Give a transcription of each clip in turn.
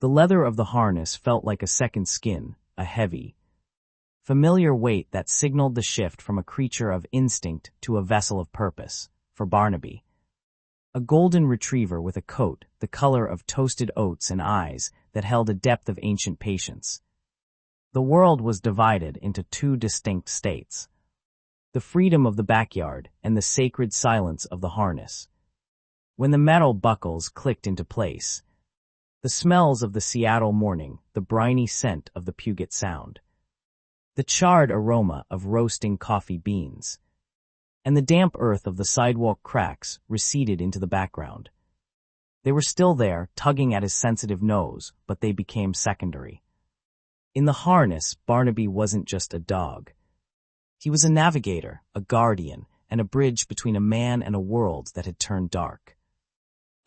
The leather of the harness felt like a second skin, a heavy, familiar weight that signaled the shift from a creature of instinct to a vessel of purpose, for Barnaby. A golden retriever with a coat, the color of toasted oats and eyes that held a depth of ancient patience. The world was divided into two distinct states: the freedom of the backyard and the sacred silence of the harness. When the metal buckles clicked into place, the smells of the Seattle morning, the briny scent of the Puget Sound, the charred aroma of roasting coffee beans, and the damp earth of the sidewalk cracks receded into the background. They were still there, tugging at his sensitive nose, but they became secondary. In the harness, Barnaby wasn't just a dog. He was a navigator, a guardian, and a bridge between a man and a world that had turned dark.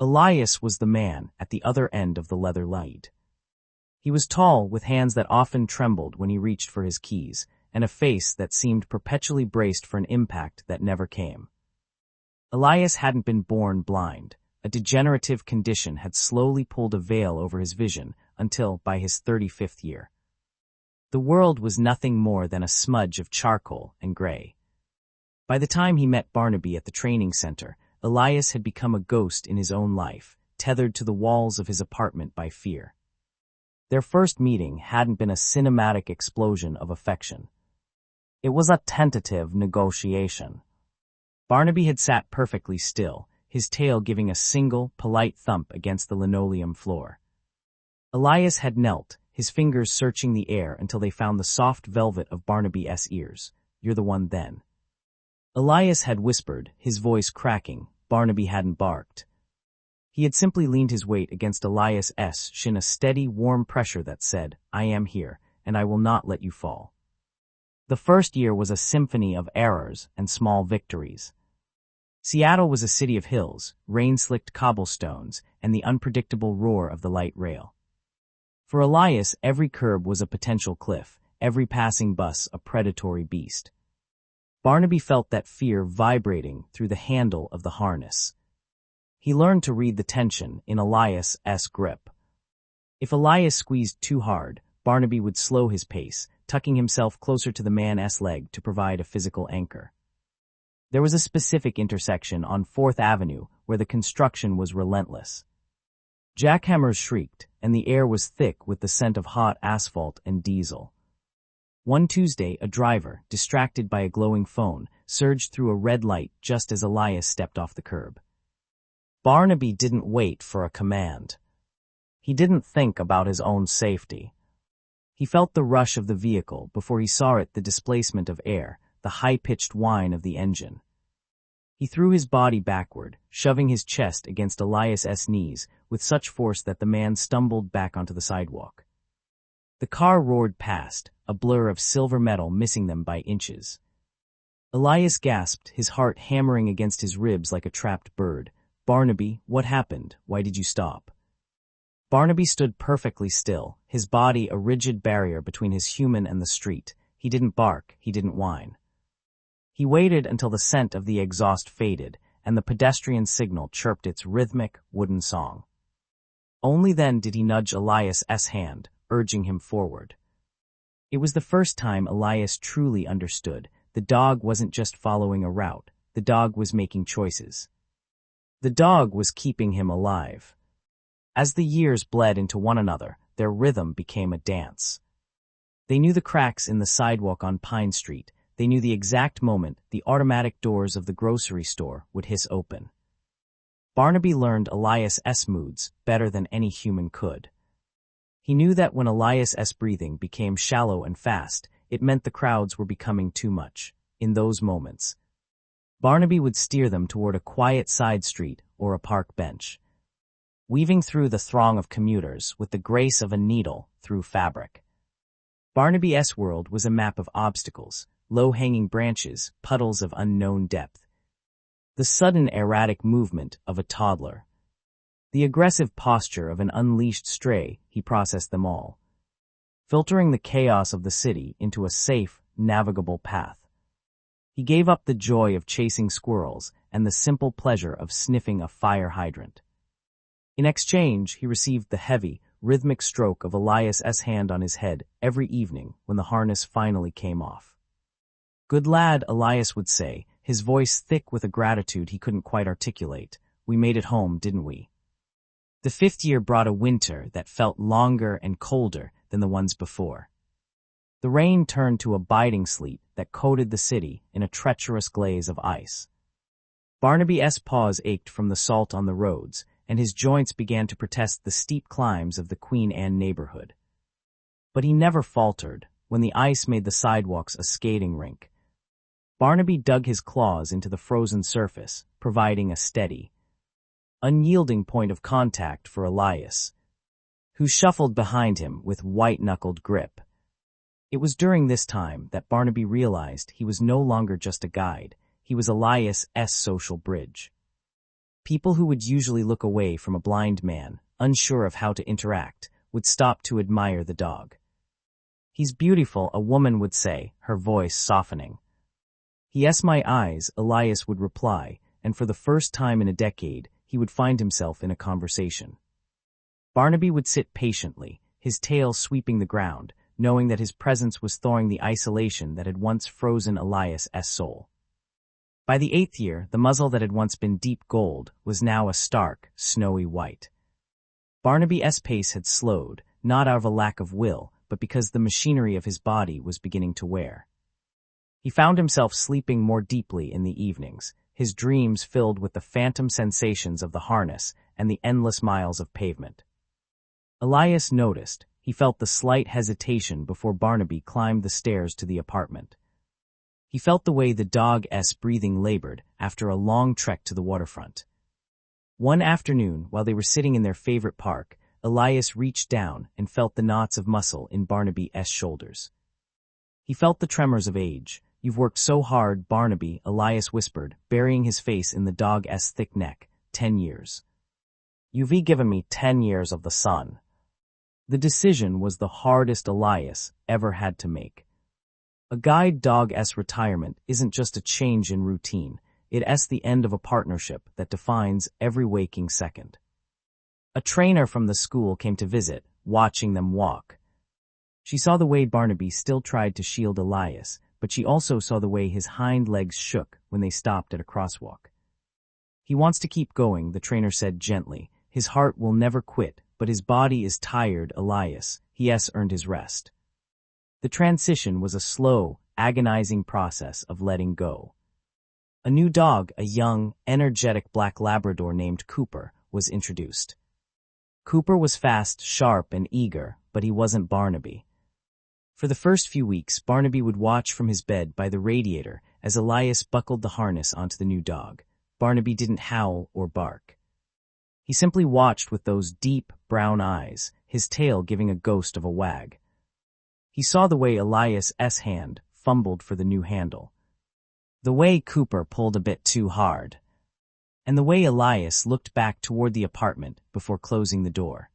Elias was the man at the other end of the leather lead. He was tall, with hands that often trembled when he reached for his keys, and a face that seemed perpetually braced for an impact that never came. Elias hadn't been born blind. A degenerative condition had slowly pulled a veil over his vision until, by his 35th year, the world was nothing more than a smudge of charcoal and gray. By the time he met Barnaby at the training center, Elias had become a ghost in his own life, tethered to the walls of his apartment by fear. Their first meeting hadn't been a cinematic explosion of affection. It was a tentative negotiation. Barnaby had sat perfectly still, his tail giving a single, polite thump against the linoleum floor. Elias had knelt, his fingers searching the air until they found the soft velvet of Barnaby's ears. "You're the one then." Elias had whispered, his voice cracking. Barnaby hadn't barked. He had simply leaned his weight against Elias's shin, a steady, warm pressure that said, "I am here, and I will not let you fall." The first year was a symphony of errors and small victories. Seattle was a city of hills, rain-slicked cobblestones, and the unpredictable roar of the light rail. For Elias, every curb was a potential cliff, every passing bus a predatory beast. Barnaby felt that fear vibrating through the handle of the harness. He learned to read the tension in Elias's grip. If Elias squeezed too hard, Barnaby would slow his pace, tucking himself closer to the man's leg to provide a physical anchor. There was a specific intersection on 4th Avenue where the construction was relentless. Jackhammers shrieked, and the air was thick with the scent of hot asphalt and diesel. One Tuesday, a driver, distracted by a glowing phone, surged through a red light just as Elias stepped off the curb. Barnaby didn't wait for a command. He didn't think about his own safety. He felt the rush of the vehicle before he saw it, the displacement of air, the high-pitched whine of the engine. He threw his body backward, shoving his chest against Elias's knees with such force that the man stumbled back onto the sidewalk. The car roared past, a blur of silver metal missing them by inches. Elias gasped, his heart hammering against his ribs like a trapped bird. "Barnaby, what happened? Why did you stop?" Barnaby stood perfectly still, his body a rigid barrier between his human and the street. He didn't bark, he didn't whine. He waited until the scent of the exhaust faded and the pedestrian signal chirped its rhythmic, wooden song. Only then did he nudge Elias's hand, urging him forward. It was the first time Elias truly understood. The dog wasn't just following a route, the dog was making choices. The dog was keeping him alive. As the years bled into one another, their rhythm became a dance. They knew the cracks in the sidewalk on Pine Street. They knew the exact moment the automatic doors of the grocery store would hiss open. Barnaby learned Elias's moods better than any human could. He knew that when Elias's breathing became shallow and fast, it meant the crowds were becoming too much. In those moments, Barnaby would steer them toward a quiet side street or a park bench, weaving through the throng of commuters with the grace of a needle through fabric. Barnaby's world was a map of obstacles, low-hanging branches, puddles of unknown depth. The sudden erratic movement of a toddler. The aggressive posture of an unleashed stray, he processed them all, filtering the chaos of the city into a safe, navigable path. He gave up the joy of chasing squirrels and the simple pleasure of sniffing a fire hydrant. In exchange, he received the heavy, rhythmic stroke of Elias's hand on his head every evening when the harness finally came off. "Good lad," Elias would say, his voice thick with a gratitude he couldn't quite articulate. "We made it home, didn't we?" The 5th year brought a winter that felt longer and colder than the ones before. The rain turned to a biting sleet that coated the city in a treacherous glaze of ice. Barnaby's paws ached from the salt on the roads, and his joints began to protest the steep climbs of the Queen Anne neighborhood. But he never faltered when the ice made the sidewalks a skating rink. Barnaby dug his claws into the frozen surface, providing a steady, unyielding point of contact for Elias, who shuffled behind him with white-knuckled grip. It was during this time that Barnaby realized he was no longer just a guide. He was Elias's social bridge. People who would usually look away from a blind man, unsure of how to interact, would stop to admire the dog. "He's beautiful," a woman would say, her voice softening. "Yes, my eyes," Elias would reply, and for the first time in a decade, he would find himself in a conversation. Barnaby would sit patiently, his tail sweeping the ground, knowing that his presence was thawing the isolation that had once frozen Elias's soul. By the 8th year, the muzzle that had once been deep gold was now a stark, snowy white. Barnaby's pace had slowed, not out of a lack of will, but because the machinery of his body was beginning to wear. He found himself sleeping more deeply in the evenings, his dreams filled with the phantom sensations of the harness and the endless miles of pavement. Elias noticed. He felt the slight hesitation before Barnaby climbed the stairs to the apartment. He felt the way the dog's breathing labored after a long trek to the waterfront. One afternoon, while they were sitting in their favorite park, Elias reached down and felt the knots of muscle in Barnaby's shoulders. He felt the tremors of age. "You've worked so hard, Barnaby," Elias whispered, burying his face in the dog's thick neck. 10 years. "You've given me 10 years of the sun." The decision was the hardest Elias ever had to make. A guide dog's retirement isn't just a change in routine, it's the end of a partnership that defines every waking second. A trainer from the school came to visit, watching them walk. She saw the way Barnaby still tried to shield Elias, but she also saw the way his hind legs shook when they stopped at a crosswalk. "He wants to keep going," the trainer said gently. "His heart will never quit, but his body is tired, Elias. He has earned his rest." The transition was a slow, agonizing process of letting go. A new dog, a young, energetic black Labrador named Cooper, was introduced. Cooper was fast, sharp, and eager, but he wasn't Barnaby. For the first few weeks, Barnaby would watch from his bed by the radiator as Elias buckled the harness onto the new dog. Barnaby didn't howl or bark. He simply watched with those deep, brown eyes, his tail giving a ghost of a wag. He saw the way Elias's hand fumbled for the new handle, the way Cooper pulled a bit too hard, and the way Elias looked back toward the apartment before closing the door.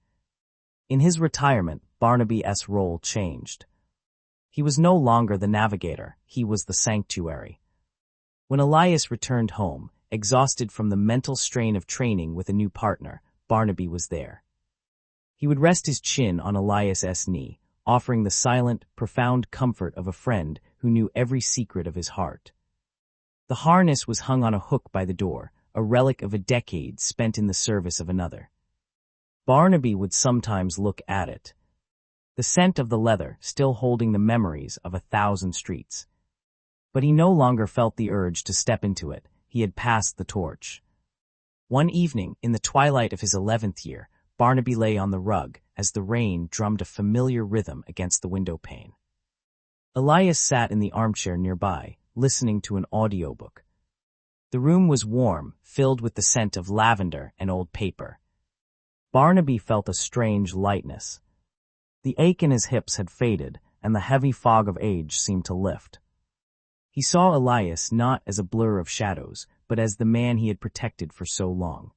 In his retirement, Barnaby's role changed. He was no longer the navigator, he was the sanctuary. When Elias returned home, exhausted from the mental strain of training with a new partner, Barnaby was there. He would rest his chin on Elias's knee, offering the silent, profound comfort of a friend who knew every secret of his heart. The harness was hung on a hook by the door, a relic of a decade spent in the service of another. Barnaby would sometimes look at it, the scent of the leather still holding the memories of 1,000 streets. But he no longer felt the urge to step into it. He had passed the torch. One evening, in the twilight of his 11th year, Barnaby lay on the rug as the rain drummed a familiar rhythm against the window pane. Elias sat in the armchair nearby, listening to an audiobook. The room was warm, filled with the scent of lavender and old paper. Barnaby felt a strange lightness. The ache in his hips had faded, and the heavy fog of age seemed to lift. He saw Elias not as a blur of shadows, but as the man he had protected for so long.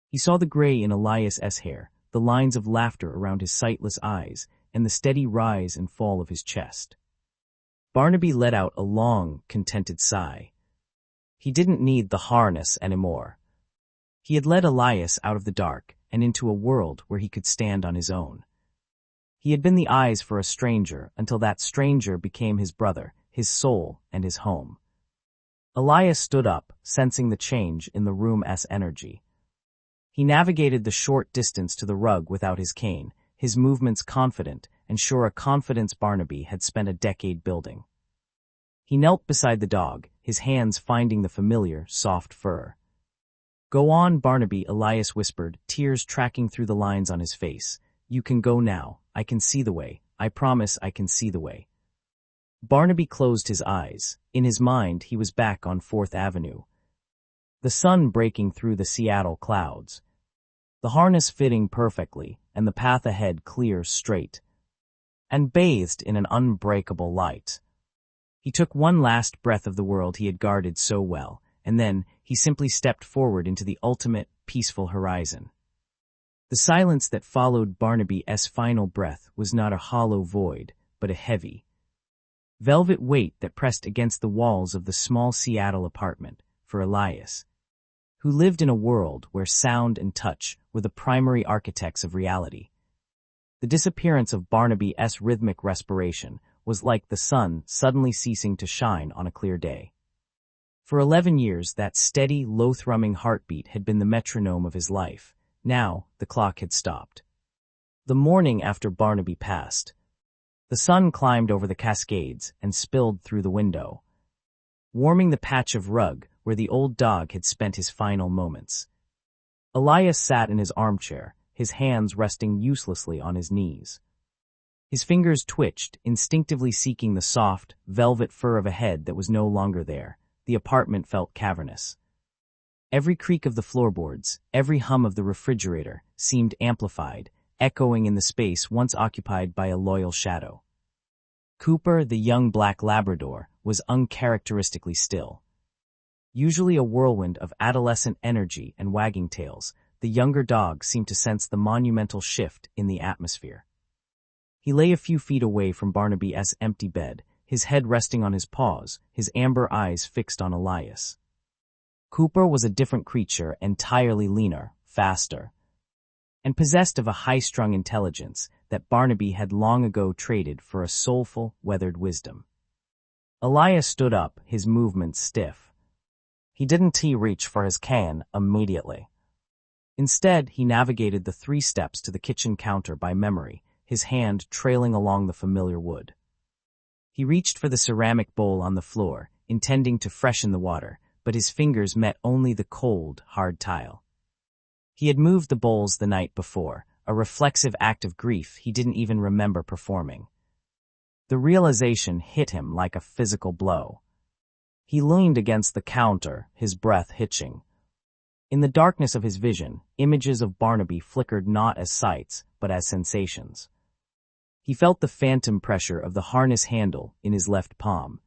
He saw the gray in Elias's hair, the lines of laughter around his sightless eyes, and the steady rise and fall of his chest. Barnaby let out a long, contented sigh. He didn't need the harness anymore. He had led Elias out of the dark, and into a world where he could stand on his own. He had been the eyes for a stranger until that stranger became his brother, his soul, and his home. Elias stood up, sensing the change in the room's energy. He navigated the short distance to the rug without his cane, his movements confident and sure, a confidence Barnaby had spent a decade building. He knelt beside the dog, his hands finding the familiar, soft fur. "Go on, Barnaby," Elias whispered, tears tracking through the lines on his face. "You can go now. I can see the way. I promise I can see the way." Barnaby closed his eyes. In his mind, he was back on 4th Avenue. The sun breaking through the Seattle clouds. The harness fitting perfectly, and the path ahead clear, straight, and bathed in an unbreakable light. He took one last breath of the world he had guarded so well, and then he simply stepped forward into the ultimate, peaceful horizon. The silence that followed Barnaby's final breath was not a hollow void, but a heavy, velvet weight that pressed against the walls of the small Seattle apartment for Elias, who lived in a world where sound and touch were the primary architects of reality. The disappearance of Barnaby's rhythmic respiration was like the sun suddenly ceasing to shine on a clear day. For 11 years, that steady, low-thrumming heartbeat had been the metronome of his life. Now, the clock had stopped. The morning after Barnaby passed, the sun climbed over the Cascades and spilled through the window, warming the patch of rug where the old dog had spent his final moments. Elias sat in his armchair, his hands resting uselessly on his knees. His fingers twitched, instinctively seeking the soft, velvet fur of a head that was no longer there. The apartment felt cavernous. Every creak of the floorboards, every hum of the refrigerator, seemed amplified, echoing in the space once occupied by a loyal shadow. Cooper, the young black Labrador, was uncharacteristically still. Usually a whirlwind of adolescent energy and wagging tails, the younger dog seemed to sense the monumental shift in the atmosphere. He lay a few feet away from Barnaby's empty bed, his head resting on his paws, his amber eyes fixed on Elias. Cooper was a different creature, entirely leaner, faster, and possessed of a high-strung intelligence that Barnaby had long ago traded for a soulful, weathered wisdom. Elias stood up, his movements stiff. He didn't reach for his cane immediately. Instead, he navigated the 3 steps to the kitchen counter by memory, his hand trailing along the familiar wood. He reached for the ceramic bowl on the floor, intending to freshen the water, but his fingers met only the cold, hard tile. He had moved the bowls the night before, a reflexive act of grief he didn't even remember performing. The realization hit him like a physical blow. He leaned against the counter, his breath hitching. In the darkness of his vision, images of Barnaby flickered not as sights, but as sensations. He felt the phantom pressure of the harness handle in his left palm.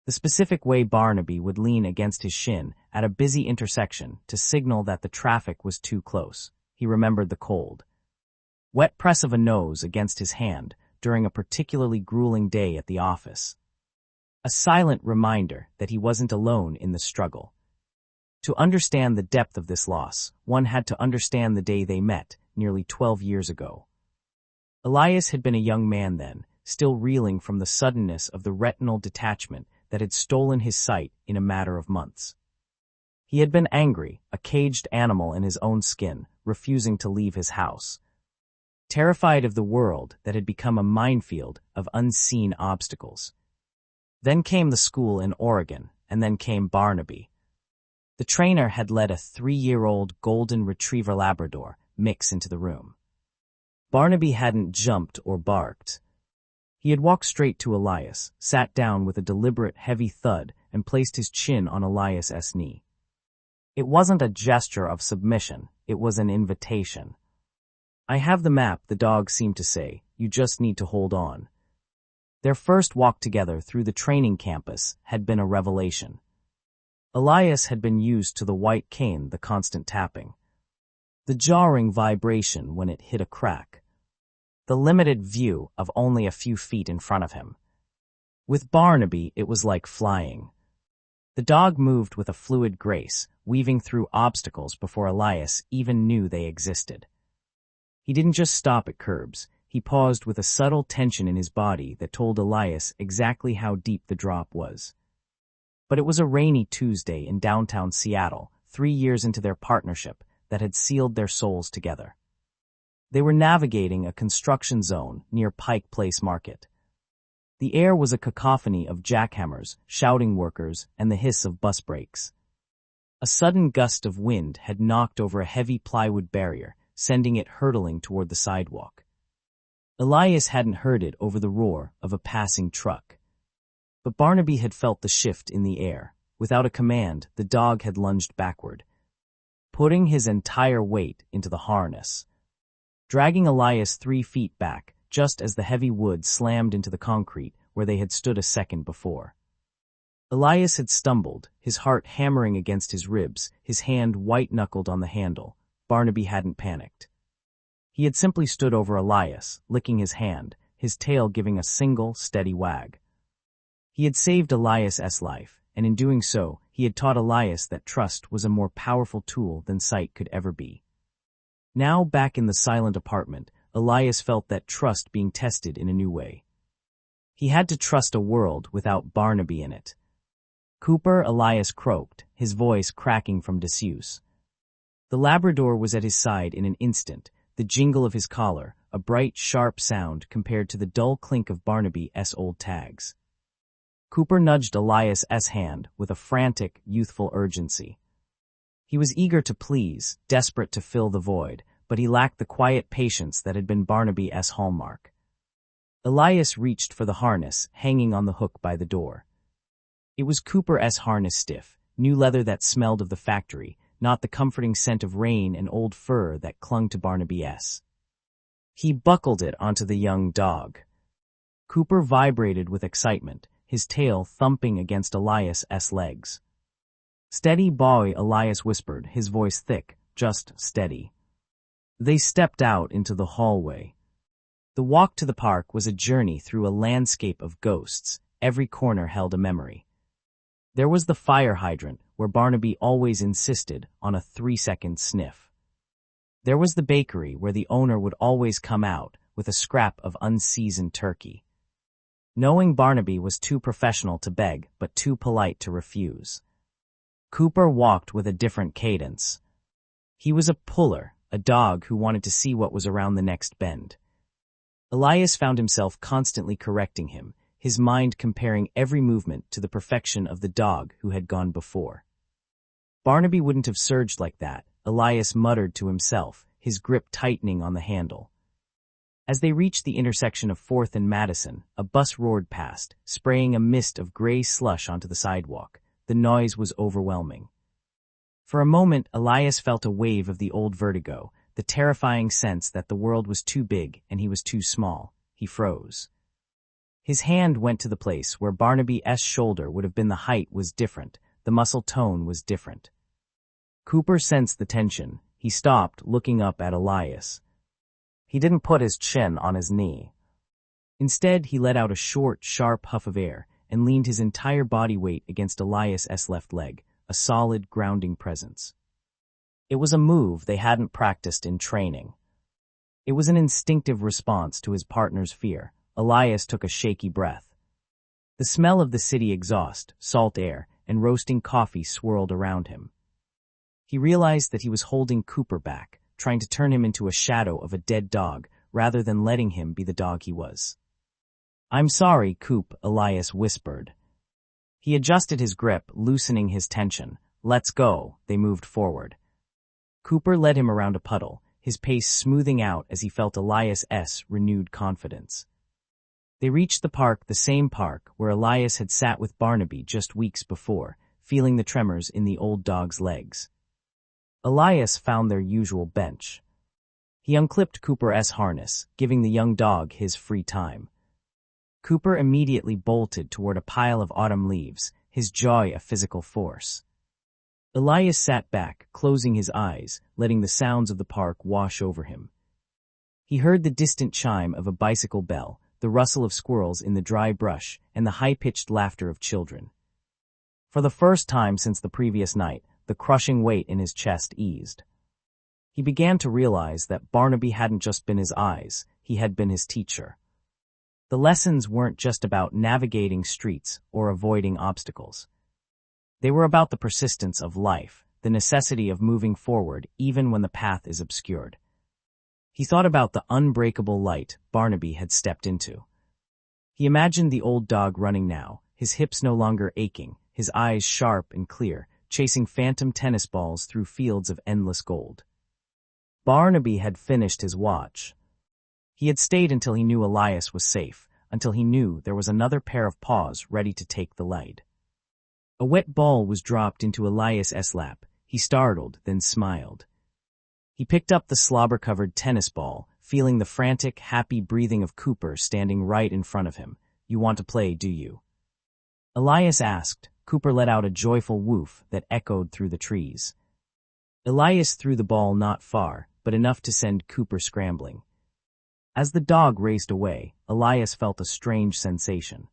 The specific way Barnaby would lean against his shin at a busy intersection to signal that the traffic was too close. He remembered the cold, wet press of a nose against his hand during a particularly grueling day at the office. A silent reminder that he wasn't alone in the struggle. To understand the depth of this loss, one had to understand the day they met, nearly 12 years ago. Elias had been a young man then, still reeling from the suddenness of the retinal detachment that had stolen his sight in a matter of months. He had been angry, a caged animal in his own skin, refusing to leave his house. Terrified of the world that had become a minefield of unseen obstacles. Then came the school in Oregon, and then came Barnaby. The trainer had let a 3-year-old golden retriever Labrador mix into the room. Barnaby hadn't jumped or barked. He had walked straight to Elias, sat down with a deliberate heavy thud, and placed his chin on Elias's knee. It wasn't a gesture of submission, it was an invitation. "I have the map," the dog seemed to say, "you just need to hold on." Their first walk together through the training campus had been a revelation. Elias had been used to the white cane, the constant tapping, the jarring vibration when it hit a crack, the limited view of only a few feet in front of him. With Barnaby, it was like flying. The dog moved with a fluid grace, weaving through obstacles before Elias even knew they existed. He didn't just stop at curbs. He paused with a subtle tension in his body that told Elias exactly how deep the drop was. But it was a rainy Tuesday in downtown Seattle, 3 years into their partnership, that had sealed their souls together. They were navigating a construction zone near Pike Place Market. The air was a cacophony of jackhammers, shouting workers, and the hiss of bus brakes. A sudden gust of wind had knocked over a heavy plywood barrier, sending it hurtling toward the sidewalk. Elias hadn't heard it over the roar of a passing truck. But Barnaby had felt the shift in the air. Without a command, the dog had lunged backward, putting his entire weight into the harness, dragging Elias 3 feet back, just as the heavy wood slammed into the concrete where they had stood a second before. Elias had stumbled, his heart hammering against his ribs, his hand white-knuckled on the handle. Barnaby hadn't panicked. He had simply stood over Elias, licking his hand, his tail giving a single, steady wag. He had saved Elias's life, and in doing so, he had taught Elias that trust was a more powerful tool than sight could ever be. Now, back in the silent apartment, Elias felt that trust being tested in a new way. He had to trust a world without Barnaby in it. Cooper, Elias croaked, his voice cracking from disuse. The Labrador was at his side in an instant, the jingle of his collar, a bright, sharp sound compared to the dull clink of Barnaby's old tags. Cooper nudged Elias's hand with a frantic, youthful urgency. He was eager to please, desperate to fill the void, but he lacked the quiet patience that had been Barnaby's hallmark. Elias reached for the harness, hanging on the hook by the door. It was Cooper's harness stiff, new leather that smelled of the factory, not the comforting scent of rain and old fur that clung to Barnaby's. He buckled it onto the young dog. Cooper vibrated with excitement, his tail thumping against Elias's legs. "Steady, boy," Elias whispered, his voice thick, just steady. They stepped out into the hallway. The walk to the park was a journey through a landscape of ghosts. Every corner held a memory. There was the fire hydrant, where Barnaby always insisted on a 3-second sniff. There was the bakery, where the owner would always come out with a scrap of unseasoned turkey. Knowing Barnaby was too professional to beg, but too polite to refuse. Cooper walked with a different cadence. He was a puller, a dog who wanted to see what was around the next bend. Elias found himself constantly correcting him, his mind comparing every movement to the perfection of the dog who had gone before. Barnaby wouldn't have surged like that, Elias muttered to himself, his grip tightening on the handle. As they reached the intersection of 4th and Madison, a bus roared past, spraying a mist of gray slush onto the sidewalk. The noise was overwhelming. For a moment, Elias felt a wave of the old vertigo, the terrifying sense that the world was too big and he was too small. He froze. His hand went to the place where Barnaby's shoulder would have been. The height was different, the muscle tone was different. Cooper sensed the tension. He stopped, looking up at Elias. He didn't put his chin on his knee. Instead, he let out a short, sharp huff of air and leaned his entire body weight against Elias's left leg, a solid, grounding presence. It was a move they hadn't practiced in training. It was an instinctive response to his partner's fear. Elias took a shaky breath. The smell of the city exhaust, salt air, and roasting coffee swirled around him. He realized that he was holding Cooper back, trying to turn him into a shadow of a dead dog, rather than letting him be the dog he was. "I'm sorry, Coop," Elias whispered. He adjusted his grip, loosening his tension. "Let's go." They moved forward. Cooper led him around a puddle, his pace smoothing out as he felt Elias's renewed confidence. They reached the park, the same park where Elias had sat with Barnaby just weeks before, feeling the tremors in the old dog's legs. Elias found their usual bench. He unclipped Cooper's harness, giving the young dog his free time. Cooper immediately bolted toward a pile of autumn leaves, his jaw a physical force. Elias sat back, closing his eyes, letting the sounds of the park wash over him. He heard the distant chime of a bicycle bell, the rustle of squirrels in the dry brush, and the high-pitched laughter of children. For the first time since the previous night, the crushing weight in his chest eased. He began to realize that Barnaby hadn't just been his eyes, he had been his teacher. The lessons weren't just about navigating streets or avoiding obstacles. They were about the persistence of life, the necessity of moving forward even when the path is obscured. He thought about the unbreakable light Barnaby had stepped into. He imagined the old dog running now, his hips no longer aching, his eyes sharp and clear, chasing phantom tennis balls through fields of endless gold. Barnaby had finished his watch. He had stayed until he knew Elias was safe, until he knew there was another pair of paws ready to take the lead. A wet ball was dropped into Elias's lap. He startled, then smiled. He picked up the slobber-covered tennis ball, feeling the frantic, happy breathing of Cooper standing right in front of him. "You want to play, do you?" Elias asked. Cooper let out a joyful woof that echoed through the trees. Elias threw the ball not far, but enough to send Cooper scrambling. As the dog raced away, Elias felt a strange sensation.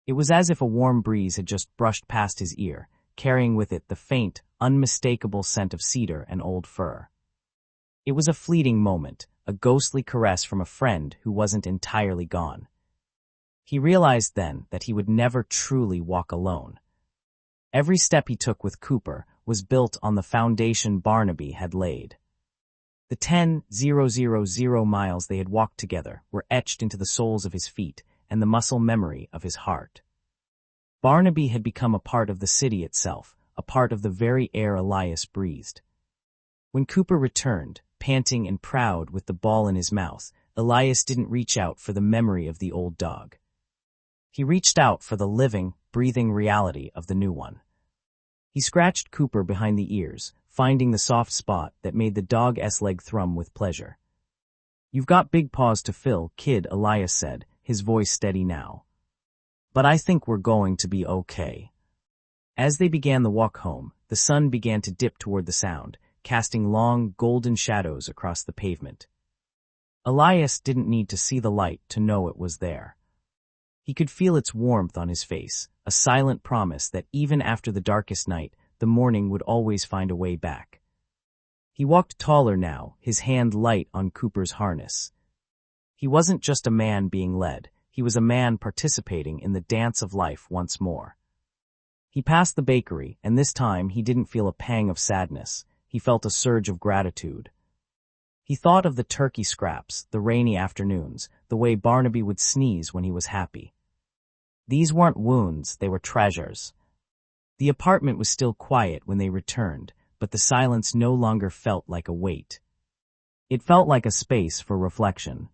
It was as if a warm breeze had just brushed past his ear, carrying with it the faint, unmistakable scent of cedar and old fir. It was a fleeting moment, a ghostly caress from a friend who wasn't entirely gone. He realized then that he would never truly walk alone. Every step he took with Cooper was built on the foundation Barnaby had laid. The 10,000 miles they had walked together were etched into the soles of his feet and the muscle memory of his heart. Barnaby had become a part of the city itself, a part of the very air Elias breathed. When Cooper returned, panting and proud with the ball in his mouth, Elias didn't reach out for the memory of the old dog. He reached out for the living, breathing reality of the new one. He scratched Cooper behind the ears, finding the soft spot that made the dog's leg thrum with pleasure. "You've got big paws to fill, kid," Elias said, his voice steady now. "But I think we're going to be okay." As they began the walk home, the sun began to dip toward the sound, casting long, golden shadows across the pavement. Elias didn't need to see the light to know it was there. He could feel its warmth on his face, a silent promise that even after the darkest night, the morning would always find a way back. He walked taller now, his hand light on Cooper's harness. He wasn't just a man being led, he was a man participating in the dance of life once more. He passed the bakery, and this time he didn't feel a pang of sadness. He felt a surge of gratitude. He thought of the turkey scraps, the rainy afternoons, the way Barnaby would sneeze when he was happy. These weren't wounds, they were treasures. The apartment was still quiet when they returned, but the silence no longer felt like a weight. It felt like a space for reflection.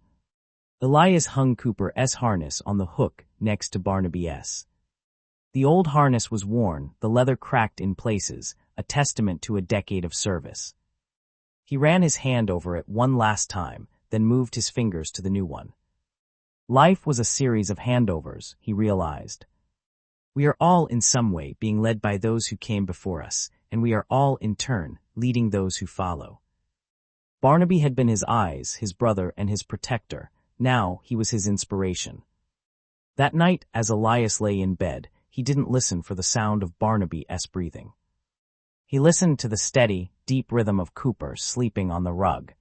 Elias hung Cooper's harness on the hook next to Barnaby's. The old harness was worn, the leather cracked in places, a testament to a decade of service. He ran his hand over it one last time, then moved his fingers to the new one. Life was a series of handovers, he realized. We are all in some way being led by those who came before us, and we are all in turn leading those who follow. Barnaby had been his eyes, his brother, and his protector. Now he was his inspiration. That night, as Elias lay in bed, he didn't listen for the sound of Barnaby's breathing. He listened to the steady, deep rhythm of Cooper sleeping on the rug.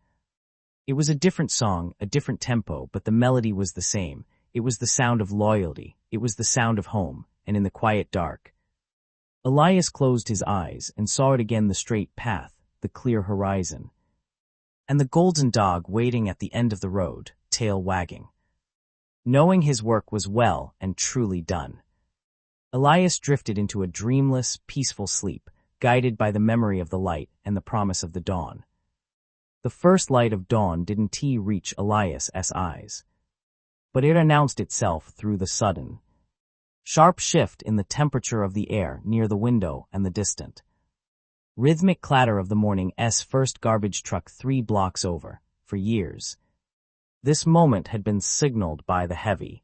It was a different song, a different tempo, but the melody was the same. It was the sound of loyalty. It was the sound of home, and in the quiet dark. Elias closed his eyes and saw it again, the straight path, the clear horizon. And the golden dog waiting at the end of the road, tail wagging. Knowing his work was well and truly done. Elias drifted into a dreamless, peaceful sleep, guided by the memory of the light and the promise of the dawn. The first light of dawn didn't reach Elias's eyes, but it announced itself through the sudden, sharp shift in the temperature of the air near the window and the distant, rhythmic clatter of the morning's first garbage truck 3 blocks over. For years, this moment had been signaled by the heavy,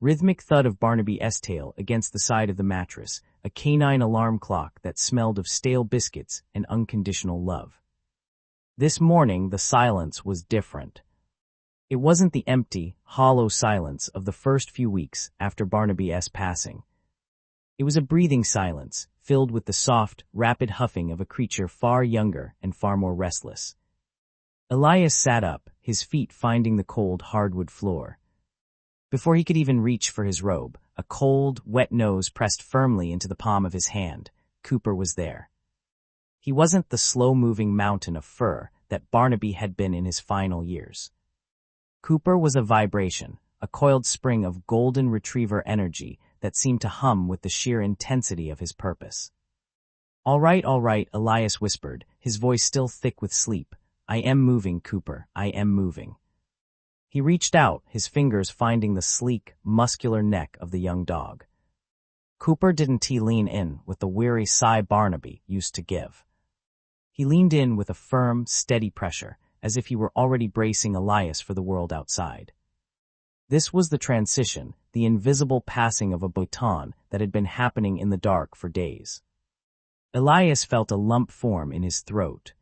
rhythmic thud of Barnaby's tail against the side of the mattress, a canine alarm clock that smelled of stale biscuits and unconditional love. This morning, the silence was different. It wasn't the empty, hollow silence of the first few weeks after Barnaby's passing. It was a breathing silence, filled with the soft, rapid huffing of a creature far younger and far more restless. Elias sat up, his feet finding the cold hardwood floor. Before he could even reach for his robe, a cold, wet nose pressed firmly into the palm of his hand. Cooper was there. He wasn't the slow-moving mountain of fur that Barnaby had been in his final years. Cooper was a vibration, a coiled spring of golden retriever energy that seemed to hum with the sheer intensity of his purpose. All right, Elias whispered, his voice still thick with sleep. I am moving, Cooper, I am moving. He reached out, his fingers finding the sleek, muscular neck of the young dog. Cooper didn't lean in with the weary sigh Barnaby used to give. He leaned in with a firm, steady pressure, as if he were already bracing Elias for the world outside. This was the transition, the invisible passing of a baton that had been happening in the dark for days. Elias felt a lump form in his throat.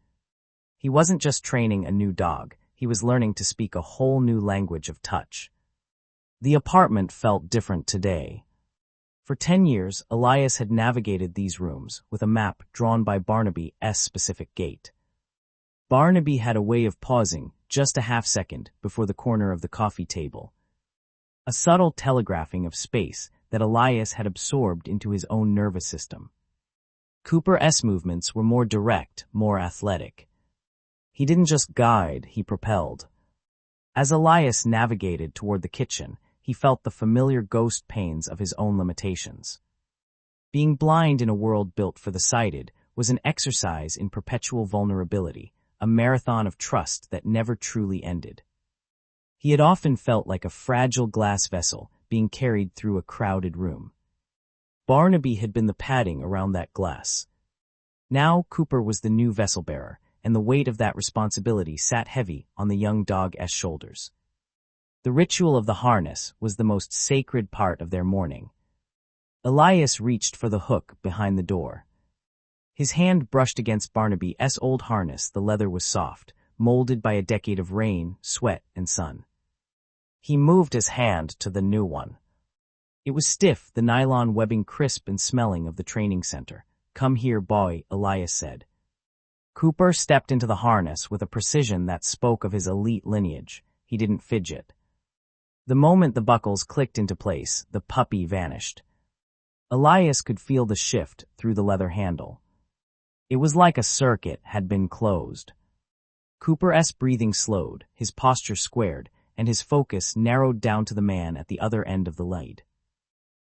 He wasn't just training a new dog, he was learning to speak a whole new language of touch. The apartment felt different today. For 10 years, Elias had navigated these rooms with a map drawn by Barnaby's specific gate. Barnaby had a way of pausing just a half second before the corner of the coffee table. A subtle telegraphing of space that Elias had absorbed into his own nervous system. Cooper's movements were more direct, more athletic. He didn't just guide, he propelled. As Elias navigated toward the kitchen, he felt the familiar ghost pains of his own limitations. Being blind in a world built for the sighted was an exercise in perpetual vulnerability, a marathon of trust that never truly ended. He had often felt like a fragile glass vessel being carried through a crowded room. Barnaby had been the padding around that glass. Now Cooper was the new vessel-bearer, and the weight of that responsibility sat heavy on the young dog's shoulders. The ritual of the harness was the most sacred part of their morning. Elias reached for the hook behind the door. His hand brushed against Barnaby's old harness. The leather was soft, molded by a decade of rain, sweat, and sun. He moved his hand to the new one. It was stiff, the nylon webbing crisp and smelling of the training center. Come here, boy, Elias said. Cooper stepped into the harness with a precision that spoke of his elite lineage. He didn't fidget. The moment the buckles clicked into place, the puppy vanished. Elias could feel the shift through the leather handle. It was like a circuit had been closed. Cooper's breathing slowed, his posture squared, and his focus narrowed down to the man at the other end of the lead.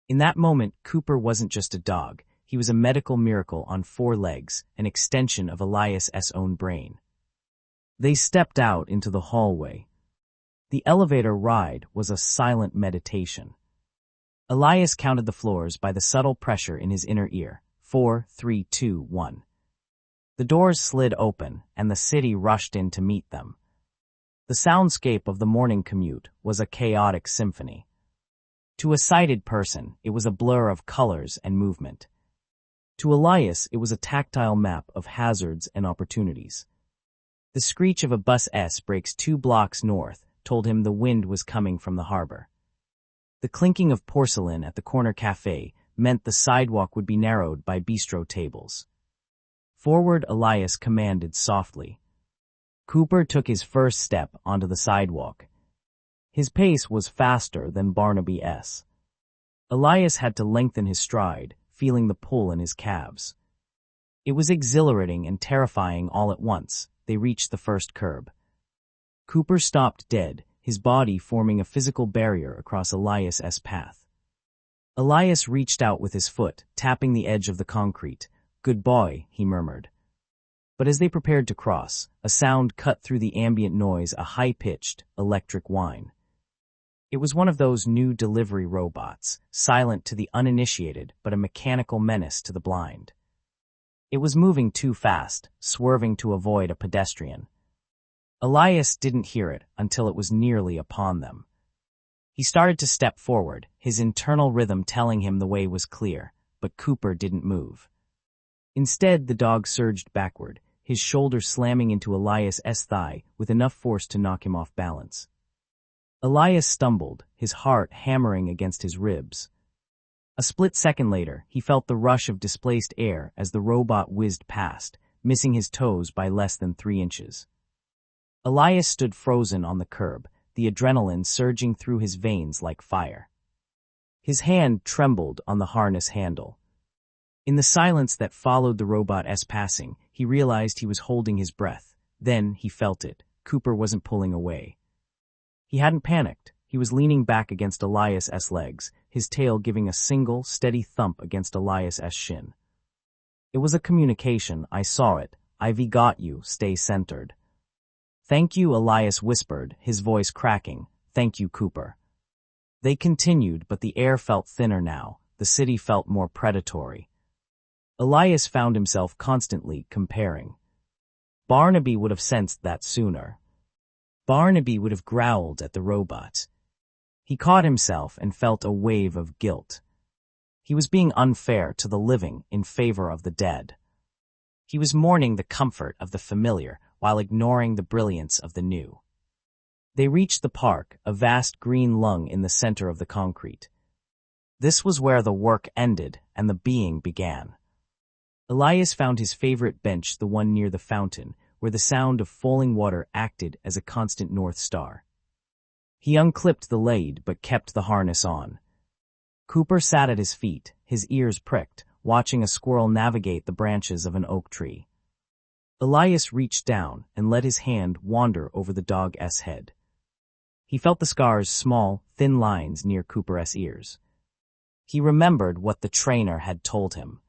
In that moment, Cooper wasn't just a dog. He was a medical miracle on 4 legs, an extension of Elias's own brain. They stepped out into the hallway. The elevator ride was a silent meditation. Elias counted the floors by the subtle pressure in his inner ear. 4, 3, 2, 1. The doors slid open, and the city rushed in to meet them. The soundscape of the morning commute was a chaotic symphony. To a sighted person, it was a blur of colors and movement. To Elias, it was a tactile map of hazards and opportunities. The screech of a bus brakes 2 blocks north told him the wind was coming from the harbor. The clinking of porcelain at the corner cafe meant the sidewalk would be narrowed by bistro tables. Forward, Elias commanded softly. Cooper took his first step onto the sidewalk. His pace was faster than Barnaby's. Elias had to lengthen his stride, feeling the pull in his calves. It was exhilarating and terrifying all at once. They reached the first curb. Cooper stopped dead, his body forming a physical barrier across Elias's path. Elias reached out with his foot, tapping the edge of the concrete. Good boy, he murmured. But as they prepared to cross, a sound cut through the ambient noise, a high-pitched, electric whine. It was one of those new delivery robots, silent to the uninitiated but a mechanical menace to the blind. It was moving too fast, swerving to avoid a pedestrian. Elias didn't hear it until it was nearly upon them. He started to step forward, his internal rhythm telling him the way was clear, but Cooper didn't move. Instead, the dog surged backward, his shoulder slamming into Elias's thigh with enough force to knock him off balance. Elias stumbled, his heart hammering against his ribs. A split second later, he felt the rush of displaced air as the robot whizzed past, missing his toes by less than 3 inches. Elias stood frozen on the curb, the adrenaline surging through his veins like fire. His hand trembled on the harness handle. In the silence that followed the robot's passing, he realized he was holding his breath. Then he felt it. Cooper wasn't pulling away. He hadn't panicked. He was leaning back against Elias's legs, his tail giving a single, steady thump against Elias's shin. It was a communication. I saw it. Ivy got you. Stay centered. Thank you, Elias whispered, his voice cracking. Thank you, Cooper. They continued, but the air felt thinner now. The city felt more predatory. Elias found himself constantly comparing. Barnaby would have sensed that sooner. Barnaby would have growled at the robot. He caught himself and felt a wave of guilt. He was being unfair to the living in favor of the dead. He was mourning the comfort of the familiar while ignoring the brilliance of the new. They reached the park, a vast green lung in the center of the concrete. This was where the work ended and the being began. Elias found his favorite bench, the one near the fountain, where the sound of falling water acted as a constant North Star. He unclipped the lead but kept the harness on. Cooper sat at his feet, his ears pricked, watching a squirrel navigate the branches of an oak tree. Elias reached down and let his hand wander over the dog's head. He felt the scar's small, thin lines near Cooper's ears. He remembered what the trainer had told him.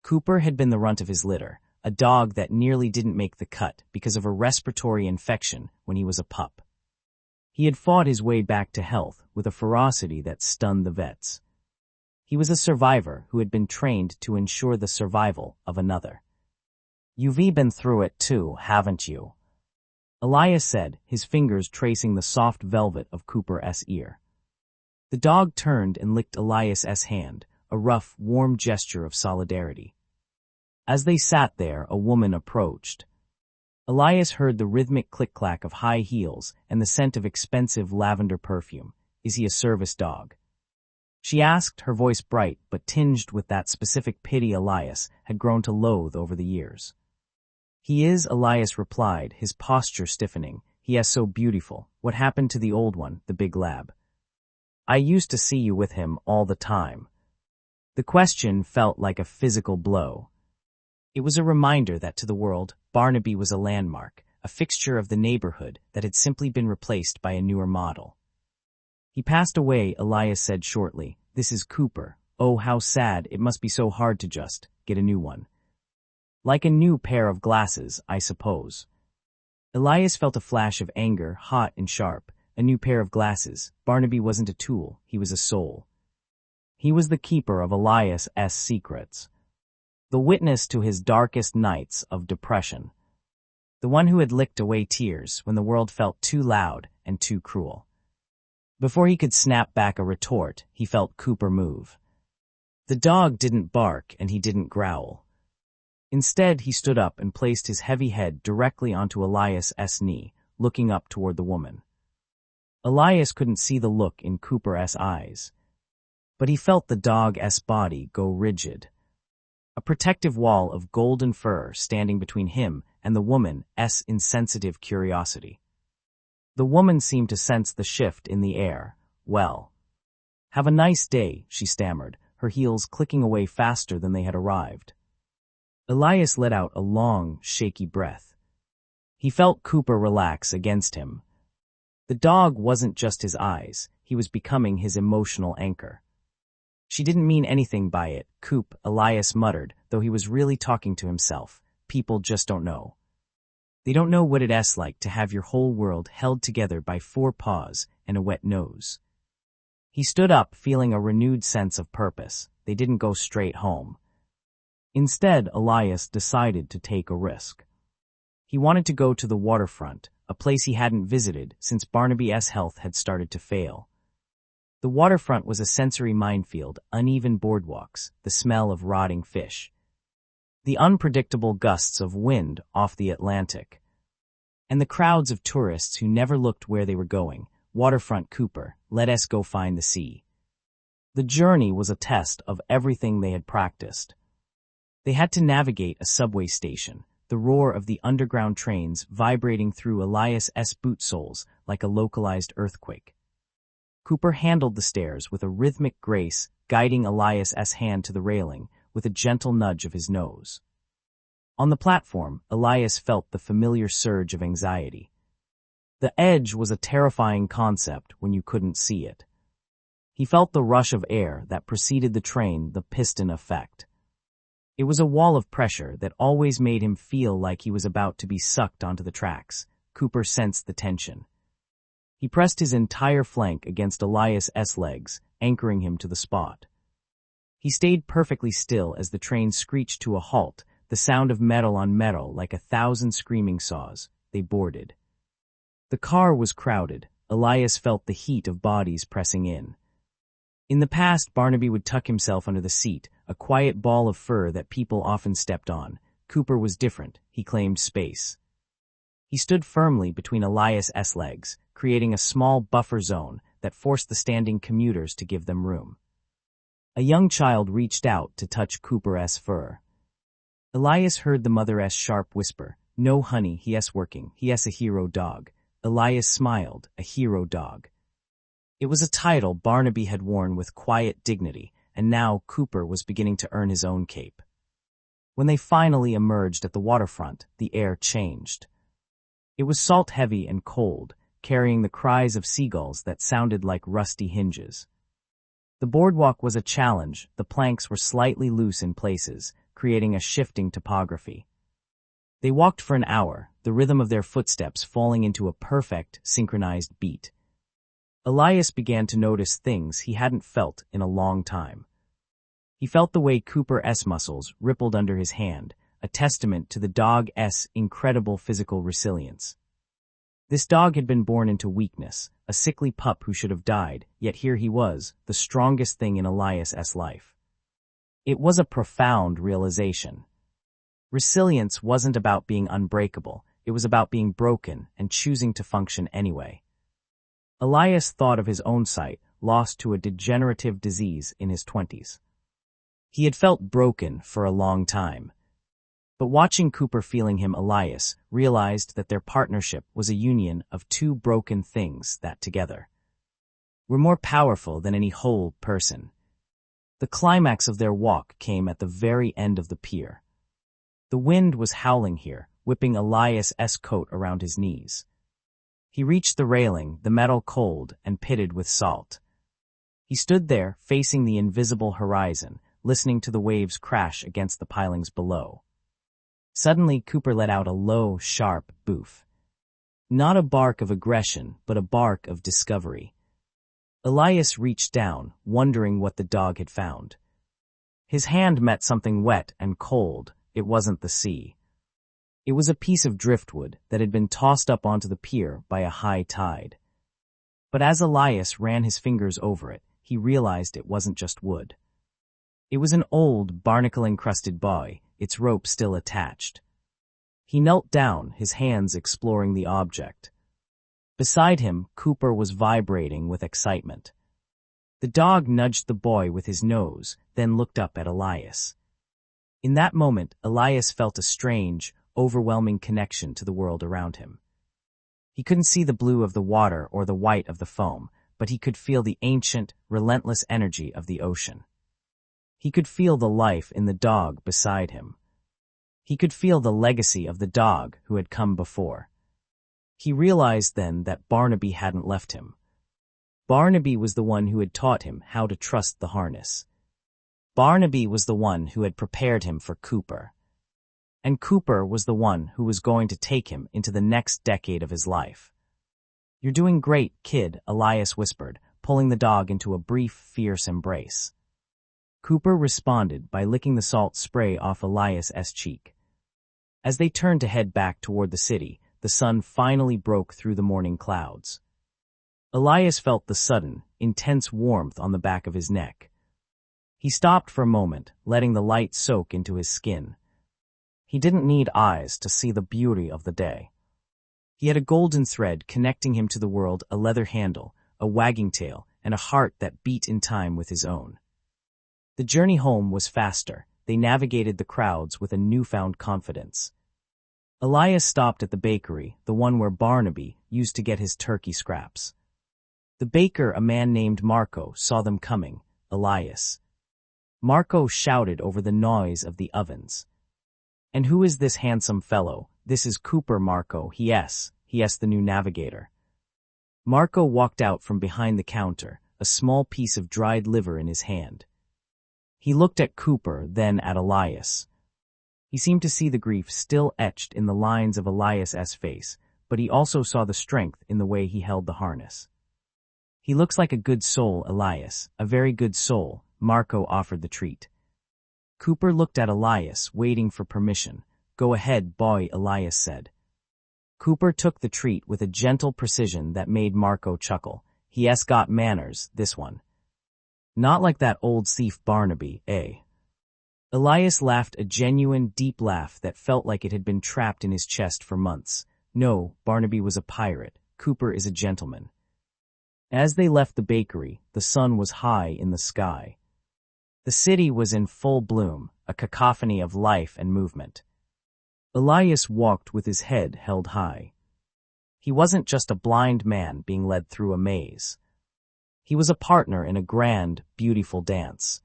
Cooper had been the runt of his litter, a dog that nearly didn't make the cut because of a respiratory infection when he was a pup. He had fought his way back to health with a ferocity that stunned the vets. He was a survivor who had been trained to ensure the survival of another. You've been through it too, haven't you? Elias said, his fingers tracing the soft velvet of Cooper's ear. The dog turned and licked Elias's hand, a rough, warm gesture of solidarity. As they sat there, a woman approached. Elias heard the rhythmic click-clack of high heels and the scent of expensive lavender perfume. Is he a service dog? She asked, her voice bright but tinged with that specific pity Elias had grown to loathe over the years. He is, Elias replied, his posture stiffening. He is so beautiful. What happened to the old one, the big lab? I used to see you with him all the time. The question felt like a physical blow. It was a reminder that to the world, Barnaby was a landmark, a fixture of the neighborhood that had simply been replaced by a newer model. He passed away, Elias said shortly. This is Cooper. Oh, how sad. It must be so hard to just get a new one. Like a new pair of glasses, I suppose. Elias felt a flash of anger, hot and sharp. A new pair of glasses. Barnaby wasn't a tool, he was a soul. He was the keeper of Elias's secrets. The witness to his darkest nights of depression. The one who had licked away tears when the world felt too loud and too cruel. Before he could snap back a retort, he felt Cooper move. The dog didn't bark and he didn't growl. Instead, he stood up and placed his heavy head directly onto Elias's knee, looking up toward the woman. Elias couldn't see the look in Cooper's eyes, but he felt the dog's body go rigid. A protective wall of golden fur standing between him and the woman's insensitive curiosity. The woman seemed to sense the shift in the air. Well, have a nice day, she stammered, her heels clicking away faster than they had arrived. Elias let out a long, shaky breath. He felt Cooper relax against him. The dog wasn't just his eyes, he was becoming his emotional anchor. She didn't mean anything by it, Coop, Elias muttered, though he was really talking to himself. People just don't know. They don't know what it's like to have your whole world held together by 4 paws and a wet nose. He stood up, feeling a renewed sense of purpose. They didn't go straight home. Instead, Elias decided to take a risk. He wanted to go to the waterfront, a place he hadn't visited since Barnaby's health had started to fail. The waterfront was a sensory minefield, uneven boardwalks, the smell of rotting fish. The unpredictable gusts of wind off the Atlantic. And the crowds of tourists who never looked where they were going. Waterfront Cooper, let us go find the sea. The journey was a test of everything they had practiced. They had to navigate a subway station, the roar of the underground trains vibrating through Elias's boot soles like a localized earthquake. Cooper handled the stairs with a rhythmic grace, guiding Elias's hand to the railing with a gentle nudge of his nose. On the platform, Elias felt the familiar surge of anxiety. The edge was a terrifying concept when you couldn't see it. He felt the rush of air that preceded the train, the piston effect. It was a wall of pressure that always made him feel like he was about to be sucked onto the tracks. Cooper sensed the tension. He pressed his entire flank against Elias's legs, anchoring him to the spot. He stayed perfectly still as the train screeched to a halt, the sound of metal on metal like 1,000 screaming saws. They boarded. The car was crowded. Elias felt the heat of bodies pressing in. In the past, Barnaby would tuck himself under the seat, a quiet ball of fur that people often stepped on. Cooper was different. He claimed space. He stood firmly between Elias's legs, creating a small buffer zone that forced the standing commuters to give them room. A young child reached out to touch Cooper's fur. Elias heard the mother's sharp whisper, "No, honey, he's working. He's a hero dog." Elias smiled, a hero dog. It was a title Barnaby had worn with quiet dignity, and now Cooper was beginning to earn his own cape. When they finally emerged at the waterfront, the air changed. It was salt-heavy and cold, carrying the cries of seagulls that sounded like rusty hinges. The boardwalk was a challenge. The planks were slightly loose in places, creating a shifting topography. They walked for an hour, the rhythm of their footsteps falling into a perfect, synchronized beat. Elias began to notice things he hadn't felt in a long time. He felt the way Cooper's muscles rippled under his hand, a testament to the dog's incredible physical resilience. This dog had been born into weakness, a sickly pup who should have died, yet here he was, the strongest thing in Elias's life. It was a profound realization. Resilience wasn't about being unbreakable, it was about being broken and choosing to function anyway. Elias thought of his own sight, lost to a degenerative disease in his 20s. He had felt broken for a long time. But watching Cooper feeling him, Elias realized that their partnership was a union of two broken things that together were more powerful than any whole person. The climax of their walk came at the very end of the pier. The wind was howling here, whipping Elias's coat around his knees. He reached the railing, the metal cold and pitted with salt. He stood there, facing the invisible horizon, listening to the waves crash against the pilings below. Suddenly, Cooper let out a low, sharp boof. Not a bark of aggression, but a bark of discovery. Elias reached down, wondering what the dog had found. His hand met something wet and cold. It wasn't the sea. It was a piece of driftwood that had been tossed up onto the pier by a high tide. But as Elias ran his fingers over it, he realized it wasn't just wood. It was an old, barnacle-encrusted buoy, its rope still attached. He knelt down, his hands exploring the object. Beside him, Cooper was vibrating with excitement. The dog nudged the buoy with his nose, then looked up at Elias. In that moment, Elias felt a strange, overwhelming connection to the world around him. He couldn't see the blue of the water or the white of the foam, but he could feel the ancient, relentless energy of the ocean. He could feel the life in the dog beside him. He could feel the legacy of the dog who had come before. He realized then that Barnaby hadn't left him. Barnaby was the one who had taught him how to trust the harness. Barnaby was the one who had prepared him for Cooper. And Cooper was the one who was going to take him into the next decade of his life. "You're doing great, kid," Elias whispered, pulling the dog into a brief, fierce embrace. Cooper responded by licking the salt spray off Elias's cheek. As they turned to head back toward the city, the sun finally broke through the morning clouds. Elias felt the sudden, intense warmth on the back of his neck. He stopped for a moment, letting the light soak into his skin. He didn't need eyes to see the beauty of the day. He had a golden thread connecting him to the world, a leather handle, a wagging tail, and a heart that beat in time with his own. The journey home was faster. They navigated the crowds with a newfound confidence. Elias stopped at the bakery, the one where Barnaby used to get his turkey scraps. The baker, a man named Marco, saw them coming. Elias. Marco shouted over the noise of the ovens. "And who is this handsome fellow?" "This is Cooper, Marco, He the new navigator." Marco walked out from behind the counter, a small piece of dried liver in his hand. He looked at Cooper, then at Elias. He seemed to see the grief still etched in the lines of Elias's face, but he also saw the strength in the way he held the harness. "He looks like a good soul, Elias, a very good soul," Marco offered the treat. Cooper looked at Elias, waiting for permission. "Go ahead, boy," Elias said. Cooper took the treat with a gentle precision that made Marco chuckle. "He's got manners, this one. Not like that old thief Barnaby, eh?" Elias laughed a genuine, deep laugh that felt like it had been trapped in his chest for months. "No, Barnaby was a pirate. Cooper is a gentleman." As they left the bakery, the sun was high in the sky. The city was in full bloom, a cacophony of life and movement. Elias walked with his head held high. He wasn't just a blind man being led through a maze. He was a partner in a grand, beautiful dance.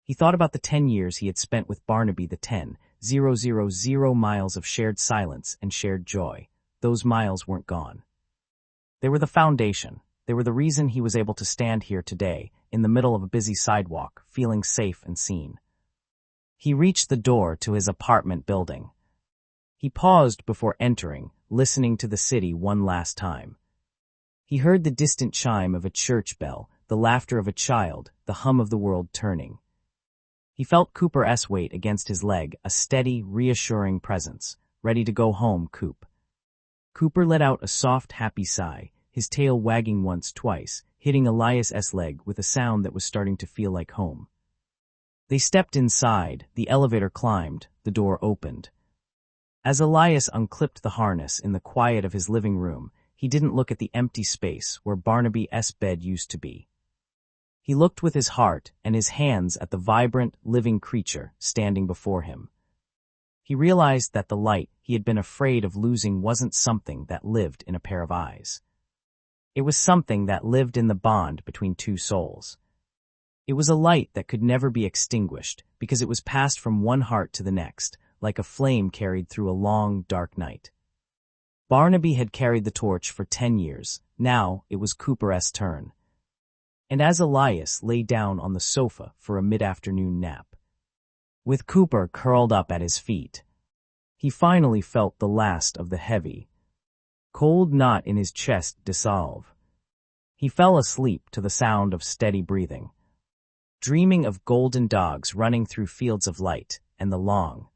He thought about the 10 years he had spent with Barnaby, the 10,000 miles of shared silence and shared joy. Those miles weren't gone. They were the foundation. They were the reason he was able to stand here today, in the middle of a busy sidewalk, feeling safe and seen. He reached the door to his apartment building. He paused before entering, listening to the city one last time. He heard the distant chime of a church bell, the laughter of a child, the hum of the world turning. He felt Cooper's weight against his leg, a steady, reassuring presence. "Ready to go home, Coop." Cooper let out a soft, happy sigh, his tail wagging once, twice, hitting Elias's leg with a sound that was starting to feel like home. They stepped inside, the elevator climbed, the door opened. As Elias unclipped the harness in the quiet of his living room, he didn't look at the empty space where Barnaby's bed used to be. He looked with his heart and his hands at the vibrant, living creature standing before him. He realized that the light he had been afraid of losing wasn't something that lived in a pair of eyes. It was something that lived in the bond between two souls. It was a light that could never be extinguished because it was passed from one heart to the next, like a flame carried through a long, dark night. Barnaby had carried the torch for 10 years. Now it was Cooper's turn. And as Elias lay down on the sofa for a mid-afternoon nap, with Cooper curled up at his feet, he finally felt the last of the heavy, cold knot in his chest dissolve. He fell asleep to the sound of steady breathing, dreaming of golden dogs running through fields of light and the long,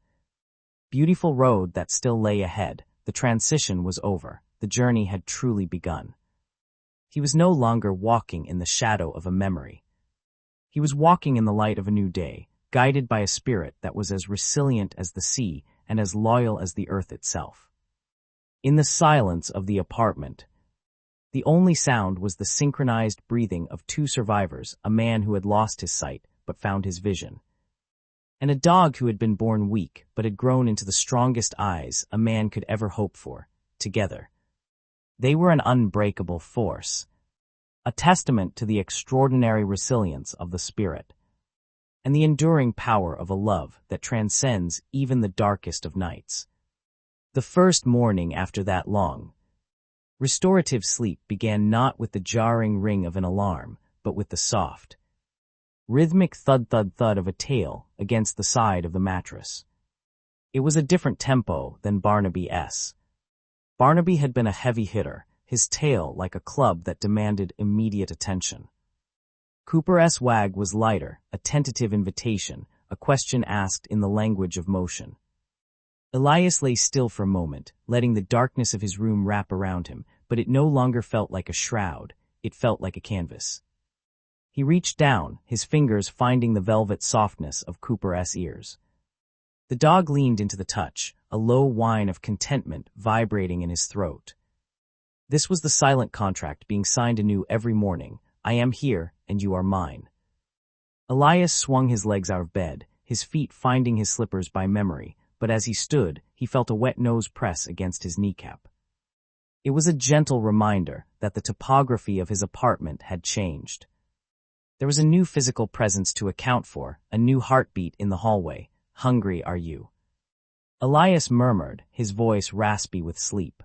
beautiful road that still lay ahead. The transition was over. The journey had truly begun. He was no longer walking in the shadow of a memory. He was walking in the light of a new day, guided by a spirit that was as resilient as the sea and as loyal as the earth itself. In the silence of the apartment, the only sound was the synchronized breathing of two survivors, a man who had lost his sight but found his vision, and a dog who had been born weak but had grown into the strongest eyes a man could ever hope for. Together, they were an unbreakable force, a testament to the extraordinary resilience of the spirit, and the enduring power of a love that transcends even the darkest of nights. The first morning after that long, restorative sleep began not with the jarring ring of an alarm, but with the soft, rhythmic thud-thud-thud of a tail against the side of the mattress. It was a different tempo than Barnaby's. Barnaby had been a heavy hitter, his tail like a club that demanded immediate attention. Cooper's wag was lighter, a tentative invitation, a question asked in the language of motion. Elias lay still for a moment, letting the darkness of his room wrap around him, but it no longer felt like a shroud, it felt like a canvas. He reached down, his fingers finding the velvet softness of Cooper's ears. The dog leaned into the touch, a low whine of contentment vibrating in his throat. This was the silent contract being signed anew every morning, I am here, and you are mine. Elias swung his legs out of bed, his feet finding his slippers by memory, but as he stood, he felt a wet nose press against his kneecap. It was a gentle reminder that the topography of his apartment had changed. There was a new physical presence to account for, a new heartbeat in the hallway. Hungry, are you? Elias murmured, his voice raspy with sleep.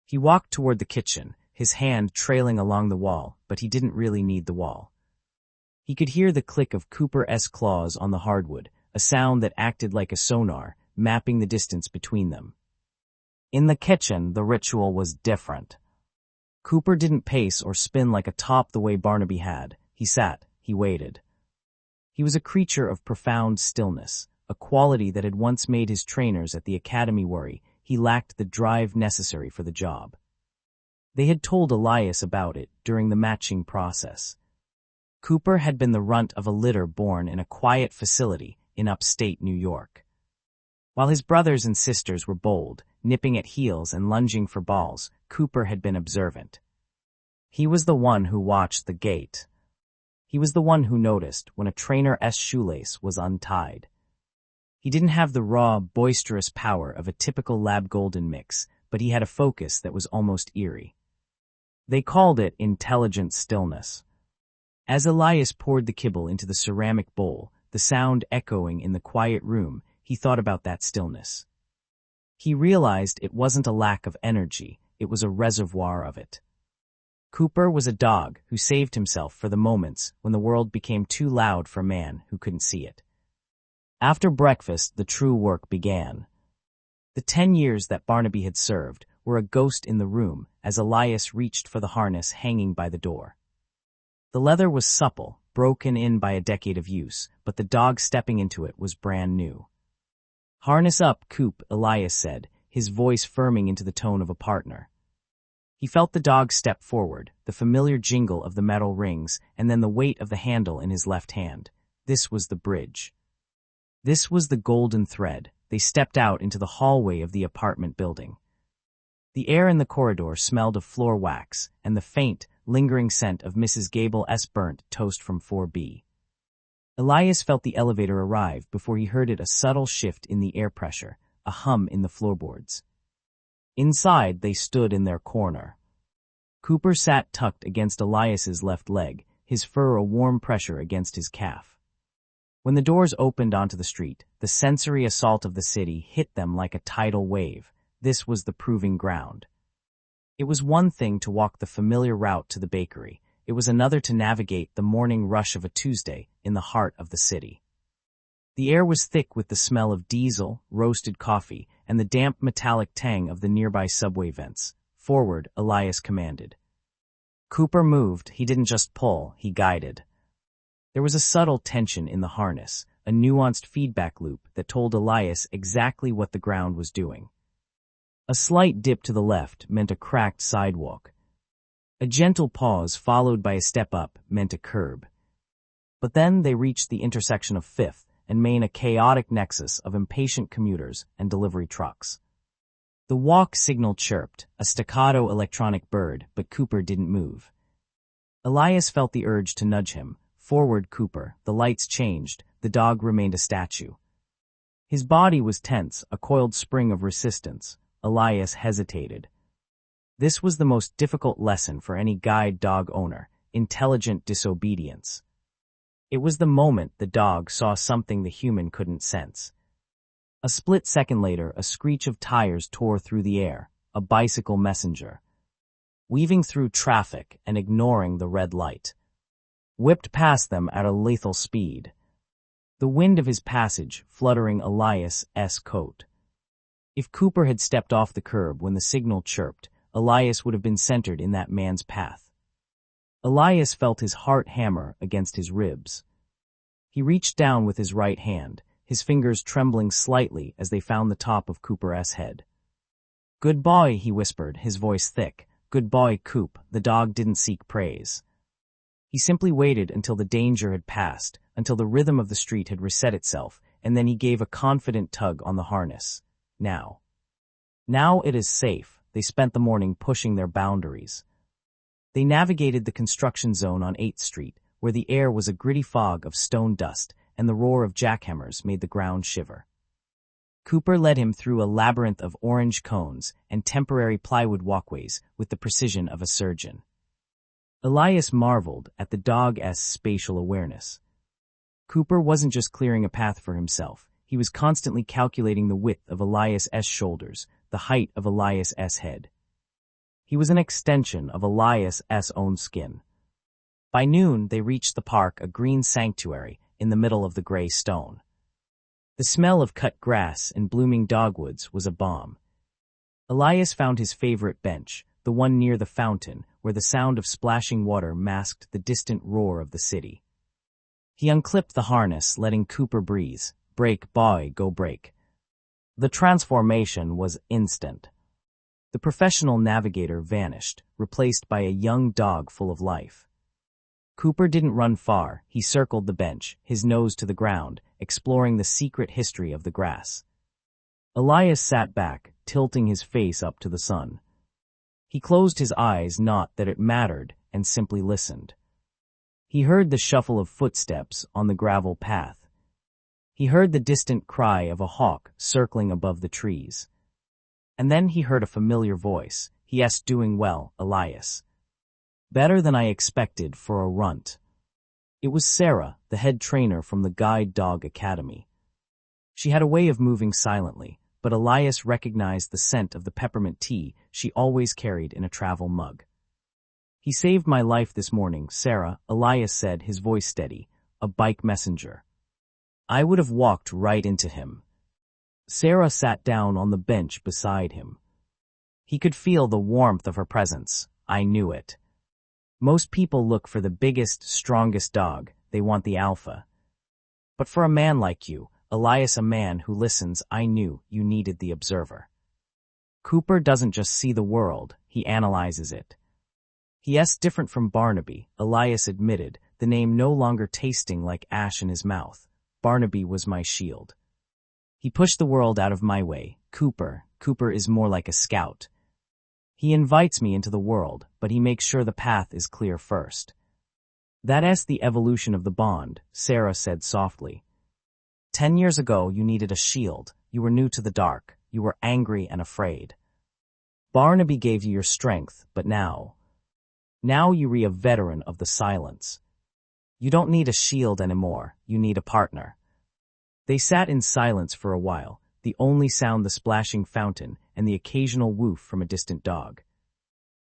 He walked toward the kitchen, his hand trailing along the wall, but he didn't really need the wall. He could hear the click of Cooper's claws on the hardwood, a sound that acted like a sonar, mapping the distance between them. In the kitchen, the ritual was different. Cooper didn't pace or spin like a top the way Barnaby had. He sat, he waited. He was a creature of profound stillness, a quality that had once made his trainers at the academy worry he lacked the drive necessary for the job. They had told Elias about it during the matching process. Cooper had been the runt of a litter born in a quiet facility in upstate New York. While his brothers and sisters were bold, nipping at heels and lunging for balls, Cooper had been observant. He was the one who watched the gate. He was the one who noticed when a trainer's shoelace was untied. He didn't have the raw, boisterous power of a typical Lab Golden mix, but he had a focus that was almost eerie. They called it intelligent stillness. As Elias poured the kibble into the ceramic bowl, the sound echoing in the quiet room, he thought about that stillness. He realized it wasn't a lack of energy, it was a reservoir of it. Cooper was a dog who saved himself for the moments when the world became too loud for a man who couldn't see it. After breakfast, the true work began. The 10 years that Barnaby had served were a ghost in the room as Elias reached for the harness hanging by the door. The leather was supple, broken in by a decade of use, but the dog stepping into it was brand new. "Harness up, Coop," Elias said, his voice firming into the tone of a partner. He felt the dog step forward, the familiar jingle of the metal rings, and then the weight of the handle in his left hand. This was the bridge. This was the golden thread. They stepped out into the hallway of the apartment building. The air in the corridor smelled of floor wax and the faint, lingering scent of Mrs. Gable's burnt toast from 4B. Elias felt the elevator arrive before he heard it a subtle shift in the air pressure, a hum in the floorboards. Inside, they stood in their corner. Cooper sat tucked against Elias's left leg, his fur a warm pressure against his calf. When the doors opened onto the street, the sensory assault of the city hit them like a tidal wave. This was the proving ground. It was one thing to walk the familiar route to the bakery. It was another to navigate the morning rush of a Tuesday in the heart of the city. The air was thick with the smell of diesel, roasted coffee, and the damp metallic tang of the nearby subway vents. "Forward," Elias commanded. Cooper moved. He didn't just pull, he guided. There was a subtle tension in the harness, a nuanced feedback loop that told Elias exactly what the ground was doing. A slight dip to the left meant a cracked sidewalk. A gentle pause followed by a step up meant a curb. But then they reached the intersection of 5th and Main, a chaotic nexus of impatient commuters and delivery trucks. The walk signal chirped, a staccato electronic bird, but Cooper didn't move. Elias felt the urge to nudge him. "Forward, Cooper." The lights changed. The dog remained a statue. His body was tense, a coiled spring of resistance. Elias hesitated. This was the most difficult lesson for any guide dog owner: intelligent disobedience. It was the moment the dog saw something the human couldn't sense. A split second later, a screech of tires tore through the air, a bicycle messenger. Weaving through traffic and ignoring the red light. Whipped past them at a lethal speed. The wind of his passage fluttering Elias's coat. If Cooper had stepped off the curb when the signal chirped, Elias would have been centered in that man's path. Elias felt his heart hammer against his ribs. He reached down with his right hand, his fingers trembling slightly as they found the top of Cooper's head. "Good boy," he whispered, his voice thick. "Good boy, Coop." The dog didn't seek praise. He simply waited until the danger had passed, until the rhythm of the street had reset itself, and then he gave a confident tug on the harness. Now it is safe. They spent the morning pushing their boundaries. They navigated the construction zone on 8th Street, where the air was a gritty fog of stone dust and the roar of jackhammers made the ground shiver. Cooper led him through a labyrinth of orange cones and temporary plywood walkways with the precision of a surgeon. Elias marveled at the dog's spatial awareness. Cooper wasn't just clearing a path for himself. He was constantly calculating the width of Elias's shoulders, the height of Elias's head. He was an extension of Elias's own skin. By noon, they reached the park, a green sanctuary in the middle of the gray stone. The smell of cut grass and blooming dogwoods was a balm. Elias found his favorite bench, the one near the fountain, where the sound of splashing water masked the distant roar of the city. He unclipped the harness, letting Cooper breathe. Break, boy, go break. The transformation was instant. The professional navigator vanished, replaced by a young dog full of life. Cooper didn't run far. He circled the bench, his nose to the ground, exploring the secret history of the grass. Elias sat back, tilting his face up to the sun. He closed his eyes, not that it mattered, and simply listened. He heard the shuffle of footsteps on the gravel path. He heard the distant cry of a hawk circling above the trees. And then he heard a familiar voice. "Yes, doing well, Elias. Better than I expected for a runt." It was Sarah, the head trainer from the Guide Dog Academy. She had a way of moving silently, but Elias recognized the scent of the peppermint tea she always carried in a travel mug. "He saved my life this morning, Sarah," Elias said, his voice steady. "A bike messenger. I would have walked right into him." Sarah sat down on the bench beside him. He could feel the warmth of her presence. "I knew it. Most people look for the biggest, strongest dog. They want the alpha. But for a man like you, Elias, a man who listens, I knew you needed the observer." Cooper doesn't just see the world, he analyzes it. "Yes, different from Barnaby," Elias admitted, the name no longer tasting like ash in his mouth. "Barnaby was my shield. He pushed the world out of my way. Cooper is more like a scout. He invites me into the world, but he makes sure the path is clear first." "That's the evolution of the bond," Sarah said softly. 10 years ago, you needed a shield. You were new to the dark. You were angry and afraid. Barnaby gave you your strength, but now you're a veteran of the silence. You don't need a shield anymore. You need a partner." They sat in silence for a while, the only sound the splashing fountain and the occasional woof from a distant dog.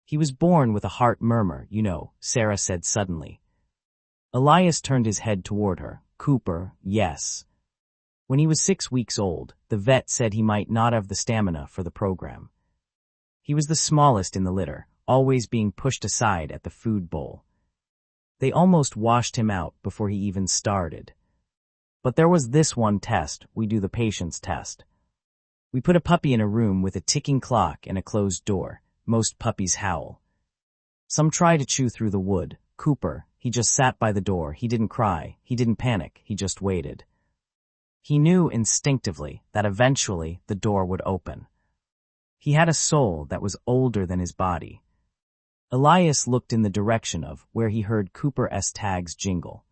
"He was born with a heart murmur, you know," Sarah said suddenly. Elias turned his head toward her. "Cooper, yes. When he was 6 weeks old, the vet said he might not have the stamina for the program. He was the smallest in the litter, always being pushed aside at the food bowl. They almost washed him out before he even started. But there was this one test. We do the patience test. We put a puppy in a room with a ticking clock and a closed door. Most puppies howl. Some try to chew through the wood. Cooper, he just sat by the door. He didn't cry. He didn't panic. He just waited. He knew instinctively that eventually the door would open. He had a soul that was older than his body. Elias looked in the direction of where he heard Cooper's tags jingle.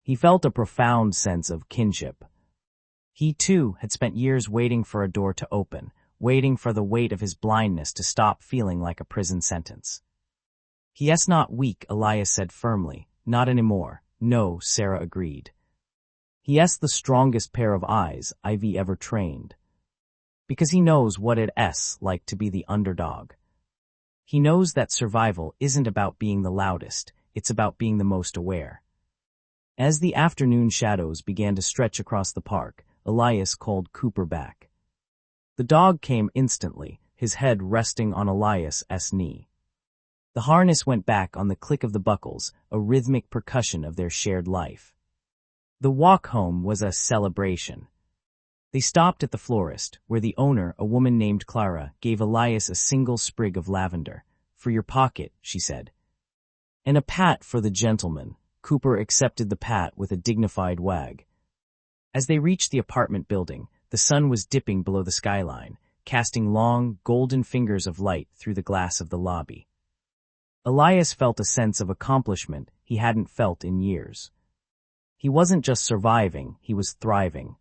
He felt a profound sense of kinship. He, too, had spent years waiting for a door to open, waiting for the weight of his blindness to stop feeling like a prison sentence. "He's not weak," Elias said firmly. "Not anymore." "No," Sarah agreed. "He's the strongest pair of eyes I've ever trained. Because he knows what it's like to be the underdog. He knows that survival isn't about being the loudest, it's about being the most aware." As the afternoon shadows began to stretch across the park, Elias called Cooper back. The dog came instantly, his head resting on Elias's knee. The harness went back on the click of the buckles, a rhythmic percussion of their shared life. The walk home was a celebration. They stopped at the florist, where the owner, a woman named Clara, gave Elias a single sprig of lavender. "For your pocket," she said. "And a pat for the gentleman." Cooper accepted the pat with a dignified wag. As they reached the apartment building, the sun was dipping below the skyline, casting long, golden fingers of light through the glass of the lobby. Elias felt a sense of accomplishment he hadn't felt in years. He wasn't just surviving, he was thriving.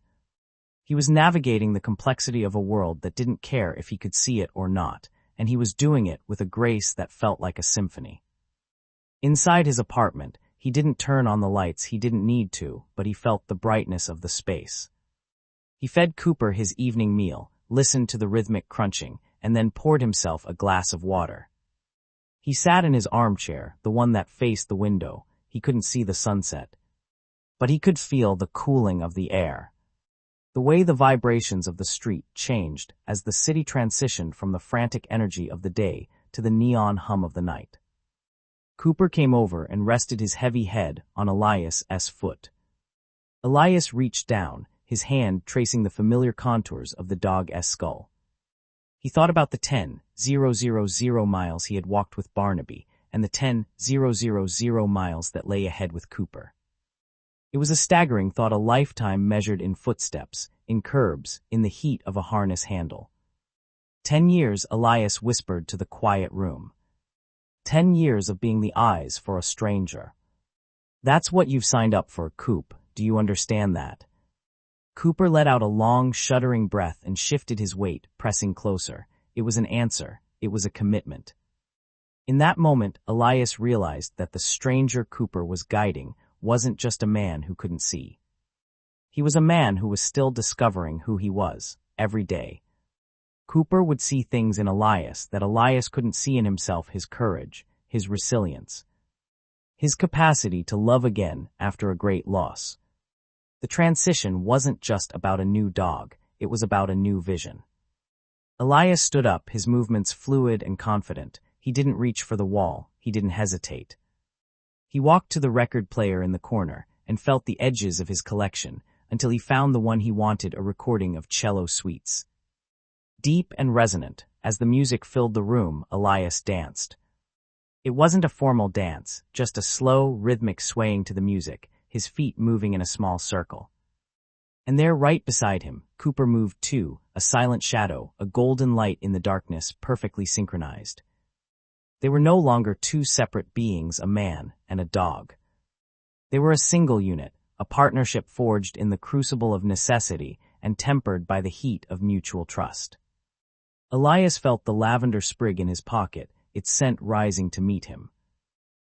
He was navigating the complexity of a world that didn't care if he could see it or not, and he was doing it with a grace that felt like a symphony. Inside his apartment, he didn't turn on the lights he didn't need to, but he felt the brightness of the space. He fed Cooper his evening meal, listened to the rhythmic crunching, and then poured himself a glass of water. He sat in his armchair, the one that faced the window. He couldn't see the sunset, but he could feel the cooling of the air. The way the vibrations of the street changed as the city transitioned from the frantic energy of the day to the neon hum of the night. Cooper came over and rested his heavy head on Elias's foot. Elias reached down, his hand tracing the familiar contours of the dog's skull. He thought about the 10,000 miles he had walked with Barnaby and the 10,000 miles that lay ahead with Cooper. It was a staggering thought, a lifetime measured in footsteps, in curbs, in the heat of a harness handle. 10 years, Elias whispered to the quiet room. 10 years of being the eyes for a stranger. That's what you've signed up for, Coop. Do you understand that? Cooper let out a long, shuddering breath and shifted his weight, pressing closer. It was an answer. It was a commitment. In that moment, Elias realized that the stranger Cooper was guiding wasn't just a man who couldn't see. He was a man who was still discovering who he was, every day. Cooper would see things in Elias that Elias couldn't see in himself: his courage, his resilience, his capacity to love again after a great loss. The transition wasn't just about a new dog, it was about a new vision. Elias stood up, his movements fluid and confident. He didn't reach for the wall, he didn't hesitate. He walked to the record player in the corner and felt the edges of his collection until he found the one he wanted, a recording of Cello Suites. Deep and resonant, as the music filled the room, Elias danced. It wasn't a formal dance, just a slow, rhythmic swaying to the music, his feet moving in a small circle. And there, right beside him, Cooper moved too, a silent shadow, a golden light in the darkness, perfectly synchronized. They were no longer two separate beings, a man and a dog. They were a single unit, a partnership forged in the crucible of necessity and tempered by the heat of mutual trust. Elias felt the lavender sprig in his pocket, its scent rising to meet him.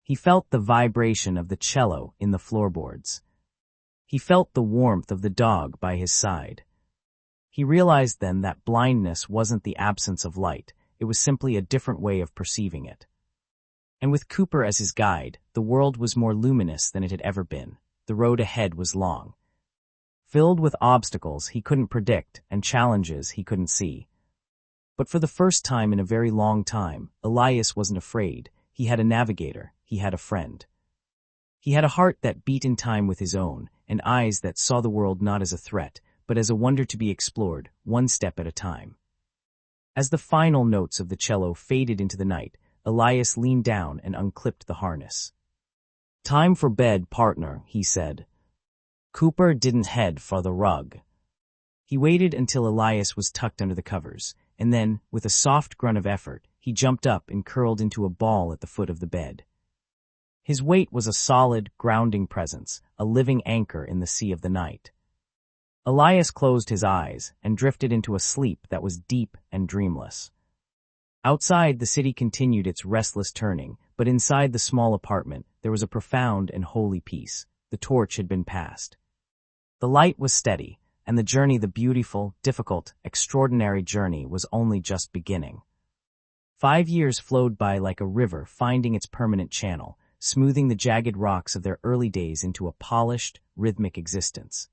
He felt the vibration of the cello in the floorboards. He felt the warmth of the dog by his side. He realized then that blindness wasn't the absence of light, it was simply a different way of perceiving it. And with Cooper as his guide, the world was more luminous than it had ever been. The road ahead was long, filled with obstacles he couldn't predict and challenges he couldn't see. But for the first time in a very long time, Elias wasn't afraid. He had a navigator, he had a friend. He had a heart that beat in time with his own, and eyes that saw the world not as a threat, but as a wonder to be explored, one step at a time. As the final notes of the cello faded into the night, Elias leaned down and unclipped the harness. "Time for bed, partner," he said. Cooper didn't head for the rug. He waited until Elias was tucked under the covers, and then, with a soft grunt of effort, he jumped up and curled into a ball at the foot of the bed. His weight was a solid, grounding presence, a living anchor in the sea of the night. Elias closed his eyes and drifted into a sleep that was deep and dreamless. Outside, the city continued its restless turning, but inside the small apartment, there was a profound and holy peace. The torch had been passed. The light was steady, and the journey, the beautiful, difficult, extraordinary journey, was only just beginning. 5 years flowed by like a river finding its permanent channel, smoothing the jagged rocks of their early days into a polished, rhythmic existence.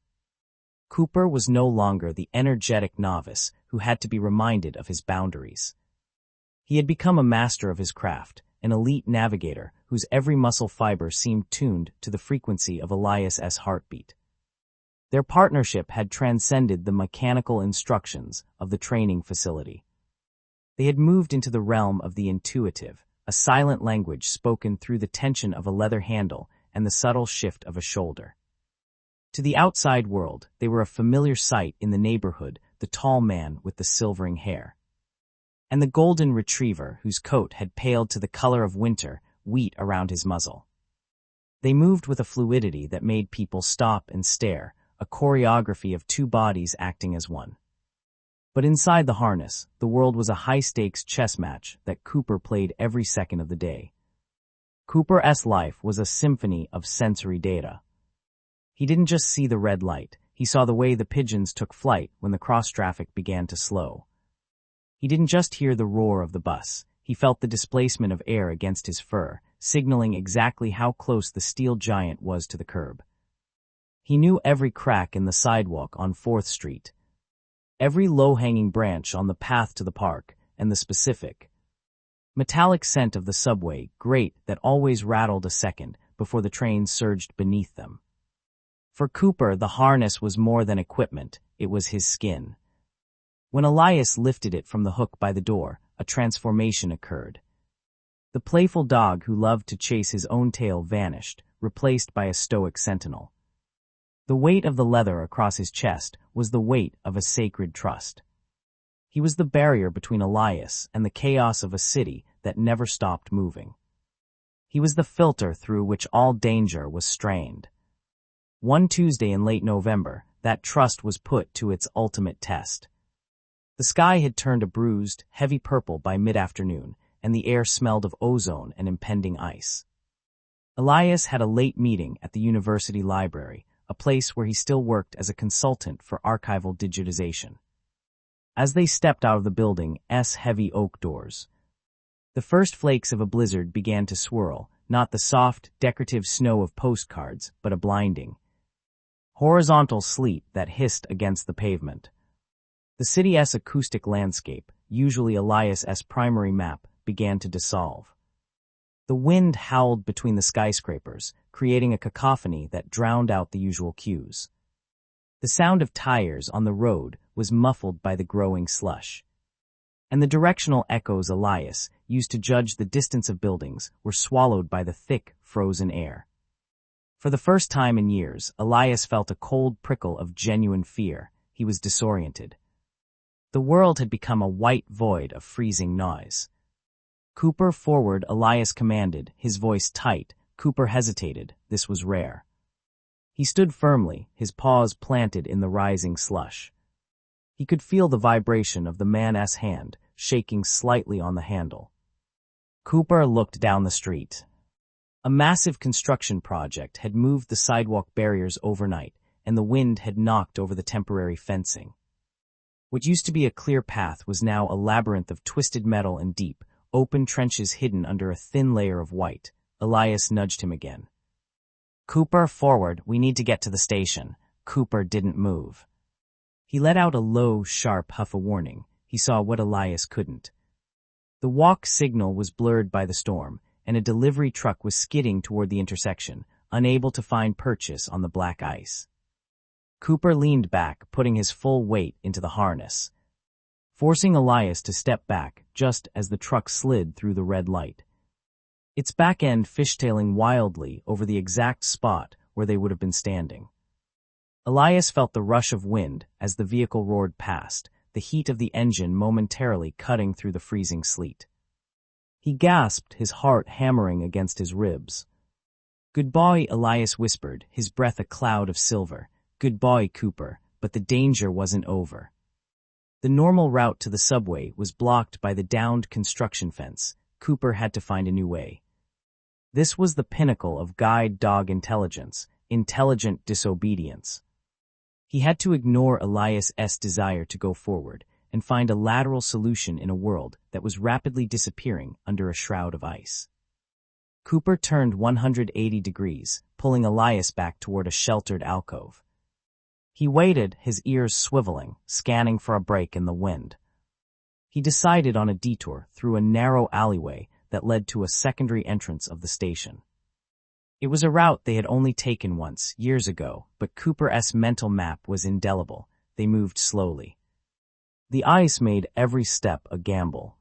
Cooper was no longer the energetic novice who had to be reminded of his boundaries. He had become a master of his craft, an elite navigator whose every muscle fiber seemed tuned to the frequency of Elias's heartbeat. Their partnership had transcended the mechanical instructions of the training facility. They had moved into the realm of the intuitive, a silent language spoken through the tension of a leather handle and the subtle shift of a shoulder. To the outside world, they were a familiar sight in the neighborhood, the tall man with the silvering hair. and the golden retriever whose coat had paled to the color of winter wheat around his muzzle. They moved with a fluidity that made people stop and stare, a choreography of two bodies acting as one. But inside the harness, the world was a high-stakes chess match that Cooper played every second of the day. Cooper's life was a symphony of sensory data. He didn't just see the red light, he saw the way the pigeons took flight when the cross-traffic began to slow. He didn't just hear the roar of the bus, he felt the displacement of air against his fur, signaling exactly how close the steel giant was to the curb. He knew every crack in the sidewalk on 4th Street, every low-hanging branch on the path to the park, and the specific, metallic scent of the subway grate that always rattled a second before the train surged beneath them. For Cooper, the harness was more than equipment, it was his skin. When Elias lifted it from the hook by the door, a transformation occurred. The playful dog who loved to chase his own tail vanished, replaced by a stoic sentinel. The weight of the leather across his chest was the weight of a sacred trust. He was the barrier between Elias and the chaos of a city that never stopped moving. He was the filter through which all danger was strained. One Tuesday in late November, that trust was put to its ultimate test. The sky had turned a bruised, heavy purple by mid-afternoon, and the air smelled of ozone and impending ice. Elias had a late meeting at the university library, a place where he still worked as a consultant for archival digitization. As they stepped out of the building's heavy oak doors, the first flakes of a blizzard began to swirl, not the soft, decorative snow of postcards, but a blinding, horizontal sleet that hissed against the pavement. The city's acoustic landscape, usually Elias's primary map, began to dissolve. The wind howled between the skyscrapers, creating a cacophony that drowned out the usual cues. The sound of tires on the road was muffled by the growing slush. And the directional echoes Elias used to judge the distance of buildings were swallowed by the thick, frozen air. For the first time in years, Elias felt a cold prickle of genuine fear. He was disoriented. The world had become a white void of freezing noise. Cooper, forward, Elias commanded, his voice tight. Cooper hesitated. This was rare. He stood firmly, his paws planted in the rising slush. He could feel the vibration of the man's hand, shaking slightly on the handle. Cooper looked down the street. A massive construction project had moved the sidewalk barriers overnight, and the wind had knocked over the temporary fencing. What used to be a clear path was now a labyrinth of twisted metal and deep, open trenches hidden under a thin layer of white. Elias nudged him again. Cooper, forward, we need to get to the station. Cooper didn't move. He let out a low, sharp puff of warning. He saw what Elias couldn't. The walk signal was blurred by the storm, and a delivery truck was skidding toward the intersection, unable to find purchase on the black ice. Cooper leaned back, putting his full weight into the harness, forcing Elias to step back just as the truck slid through the red light, its back end fishtailing wildly over the exact spot where they would have been standing. Elias felt the rush of wind as the vehicle roared past, the heat of the engine momentarily cutting through the freezing sleet. He gasped, his heart hammering against his ribs. Goodbye, Elias whispered, his breath a cloud of silver. Goodbye, Cooper, but the danger wasn't over. The normal route to the subway was blocked by the downed construction fence. Cooper had to find a new way. This was the pinnacle of guide dog intelligence, intelligent disobedience. He had to ignore Elias's desire to go forward and find a lateral solution in a world that was rapidly disappearing under a shroud of ice. Cooper turned 180 degrees, pulling Elias back toward a sheltered alcove. He waited, his ears swiveling, scanning for a break in the wind. He decided on a detour through a narrow alleyway that led to a secondary entrance of the station. It was a route they had only taken once, years ago, but Cooper's mental map was indelible. They moved slowly. The ice made every step a gamble.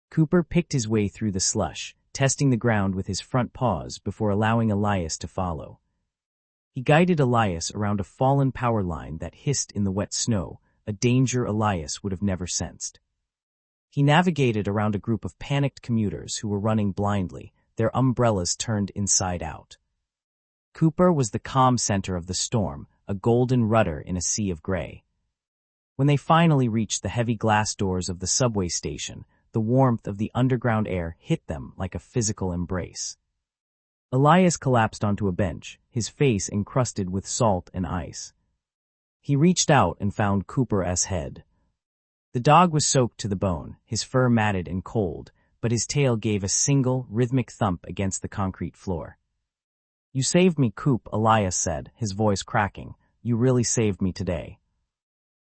Cooper picked his way through the slush, testing the ground with his front paws before allowing Elias to follow. He guided Elias around a fallen power line that hissed in the wet snow, a danger Elias would have never sensed. He navigated around a group of panicked commuters who were running blindly, their umbrellas turned inside out. Cooper was the calm center of the storm, a golden rudder in a sea of gray. When they finally reached the heavy glass doors of the subway station, the warmth of the underground air hit them like a physical embrace. Elias collapsed onto a bench, his face encrusted with salt and ice. He reached out and found Cooper's head. The dog was soaked to the bone, his fur matted and cold, but his tail gave a single, rhythmic thump against the concrete floor. "You saved me, Coop," Elias said, his voice cracking. "You really saved me today."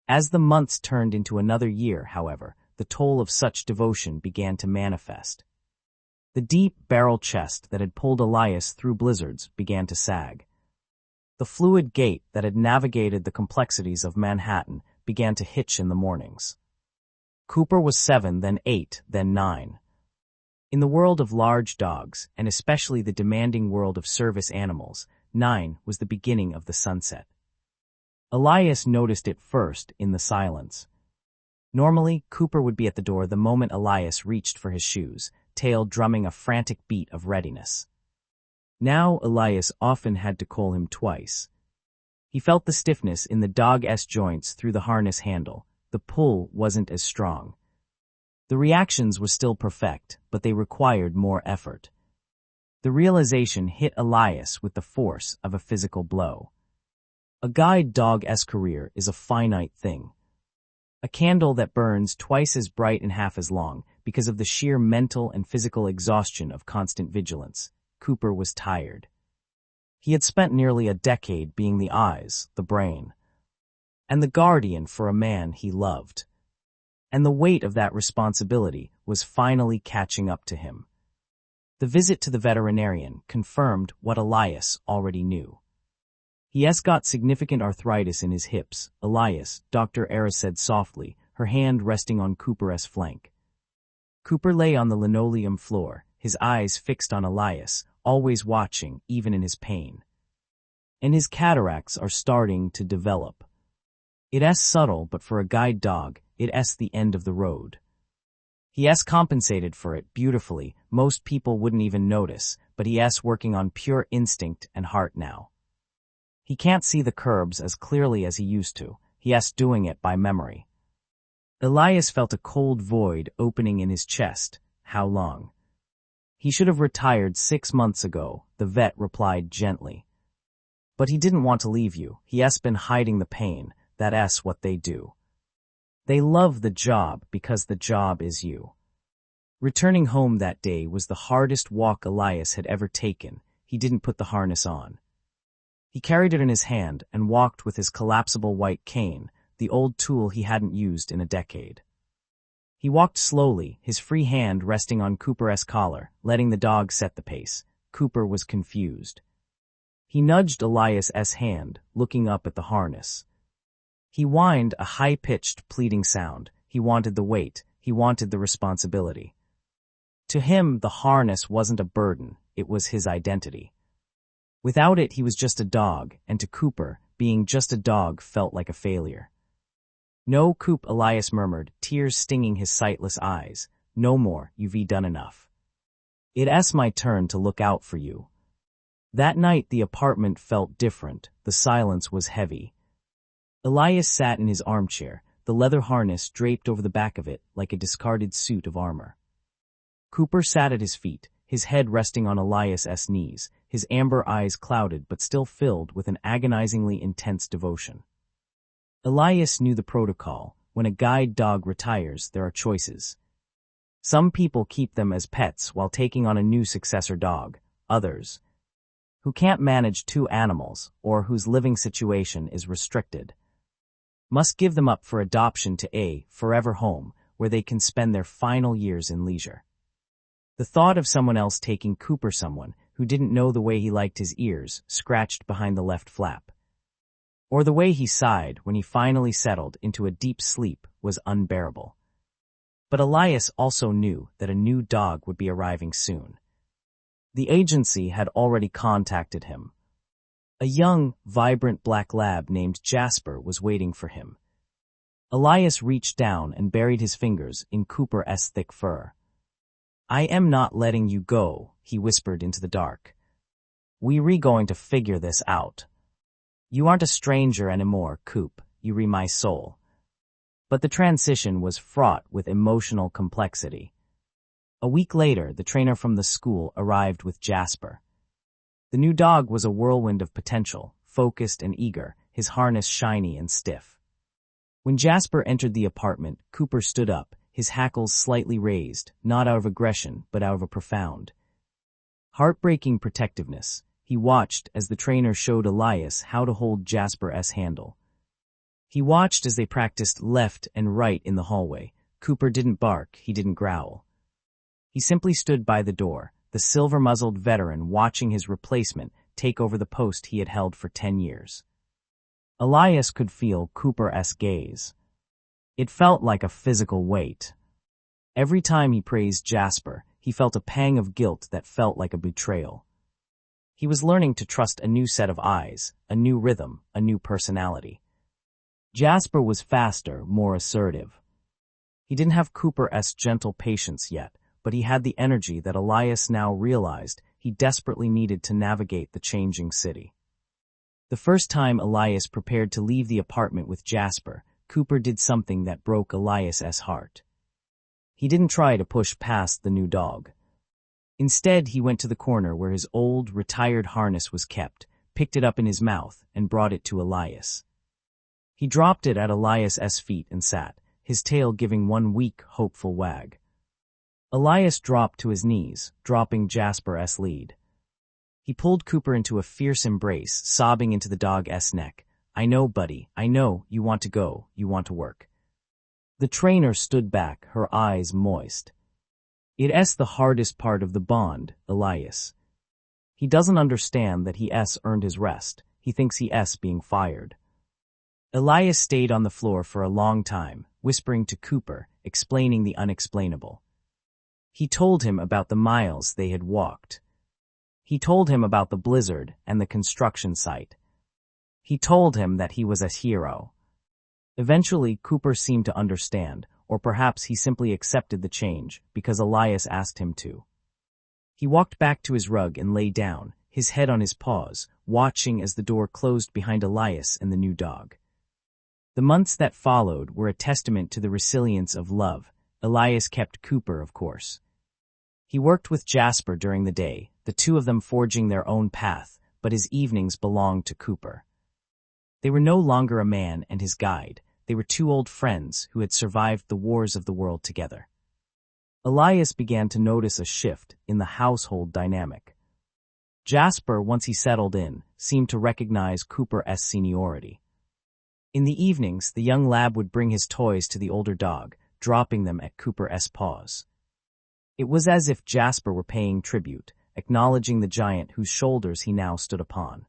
As the months turned into another year, however, the toll of such devotion began to manifest. The deep barrel chest that had pulled Elias through blizzards began to sag. The fluid gait that had navigated the complexities of Manhattan began to hitch in the mornings. Cooper was 7, then 8, then 9. In the world of large dogs, and especially the demanding world of service animals, 9 was the beginning of the sunset. Elias noticed it first in the silence. Normally, Cooper would be at the door the moment Elias reached for his shoes, tail drumming a frantic beat of readiness. Now Elias often had to call him twice. He felt the stiffness in the dog's joints through the harness handle. The pull wasn't as strong. The reactions were still perfect, but they required more effort. The realization hit Elias with the force of a physical blow. A guide dog's career is a finite thing. A candle that burns twice as bright and half as long because of the sheer mental and physical exhaustion of constant vigilance. Cooper was tired. He had spent nearly a decade being the eyes, the brain, and the guardian for a man he loved. And the weight of that responsibility was finally catching up to him. The visit to the veterinarian confirmed what Elias already knew. He has got significant arthritis in his hips, Elias, Dr. Era said softly, her hand resting on Cooper's flank. Cooper lay on the linoleum floor, his eyes fixed on Elias, always watching, even in his pain. And his cataracts are starting to develop. It's subtle, but for a guide dog, it's the end of the road. He's compensated for it beautifully. Most people wouldn't even notice, but he's working on pure instinct and heart now. He can't see the curbs as clearly as he used to. He's doing it by memory. Elias felt a cold void opening in his chest. How long? He should have retired 6 months ago, the vet replied gently. But he didn't want to leave you. He's been hiding the pain. That's what they do. They love the job because the job is you. Returning home that day was the hardest walk Elias had ever taken. He didn't put the harness on. He carried it in his hand and walked with his collapsible white cane, the old tool he hadn't used in a decade. He walked slowly, his free hand resting on Cooper's collar, letting the dog set the pace. Cooper was confused. He nudged Elias's hand, looking up at the harness. He whined a high-pitched, pleading sound. He wanted the weight. He wanted the responsibility. To him, the harness wasn't a burden. It was his identity. Without it, he was just a dog, and to Cooper, being just a dog felt like a failure. "No, Coop," Elias murmured, tears stinging his sightless eyes. "No more, you've done enough. It's my turn to look out for you." That night, the apartment felt different. The silence was heavy. Elias sat in his armchair, the leather harness draped over the back of it like a discarded suit of armor. Cooper sat at his feet, his head resting on Elias's knees, his amber eyes clouded but still filled with an agonizingly intense devotion. Elias knew the protocol. When a guide dog retires, there are choices. Some people keep them as pets while taking on a new successor dog. Others, who can't manage 2 animals or whose living situation is restricted, must give them up for adoption to a forever home where they can spend their final years in leisure. The thought of someone else taking Cooper, someone who didn't know the way he liked his ears scratched behind the left flap, or the way he sighed when he finally settled into a deep sleep, was unbearable. But Elias also knew that a new dog would be arriving soon. The agency had already contacted him. A young, vibrant black lab named Jasper was waiting for him. Elias reached down and buried his fingers in Cooper's thick fur. "I am not letting you go," he whispered into the dark. "We're going to figure this out. You aren't a stranger anymore, Coop. You're my soul." But the transition was fraught with emotional complexity. A week later, the trainer from the school arrived with Jasper. The new dog was a whirlwind of potential, focused and eager, his harness shiny and stiff. When Jasper entered the apartment, Cooper stood up, his hackles slightly raised, not out of aggression, but out of a profound, heartbreaking protectiveness. He watched as the trainer showed Elias how to hold Jasper's handle. He watched as they practiced left and right in the hallway. Cooper didn't bark, he didn't growl. He simply stood by the door, the silver-muzzled veteran watching his replacement take over the post he had held for 10 years. Elias could feel Cooper's gaze. It felt like a physical weight. Every time he praised Jasper, he felt a pang of guilt that felt like a betrayal. He was learning to trust a new set of eyes, a new rhythm, a new personality. Jasper was faster, more assertive. He didn't have Cooper's gentle patience yet, but he had the energy that Elias now realized he desperately needed to navigate the changing city. The first time Elias prepared to leave the apartment with Jasper, Cooper did something that broke Elias's heart. He didn't try to push past the new dog. Instead, he went to the corner where his old, retired harness was kept, picked it up in his mouth, and brought it to Elias. He dropped it at Elias's feet and sat, his tail giving one weak, hopeful wag. Elias dropped to his knees, dropping Jasper's lead. He pulled Cooper into a fierce embrace, sobbing into the dog's neck. "I know, buddy, I know, you want to go, you want to work." The trainer stood back, her eyes moist. "It's the hardest part of the bond, Elias. He doesn't understand that he's earned his rest. He thinks he's being fired." Elias stayed on the floor for a long time, whispering to Cooper, explaining the unexplainable. He told him about the miles they had walked. He told him about the blizzard and the construction site. He told him that he was a hero. Eventually, Cooper seemed to understand, or perhaps he simply accepted the change because Elias asked him to. He walked back to his rug and lay down, his head on his paws, watching as the door closed behind Elias and the new dog. The months that followed were a testament to the resilience of love. Elias kept Cooper, of course. He worked with Jasper during the day, the two of them forging their own path, but his evenings belonged to Cooper. They were no longer a man and his guide. They were two old friends who had survived the wars of the world together. Elias began to notice a shift in the household dynamic. Jasper, once he settled in, seemed to recognize Cooper's seniority. In the evenings, the young lab would bring his toys to the older dog, dropping them at Cooper's paws. It was as if Jasper were paying tribute, acknowledging the giant whose shoulders he now stood upon.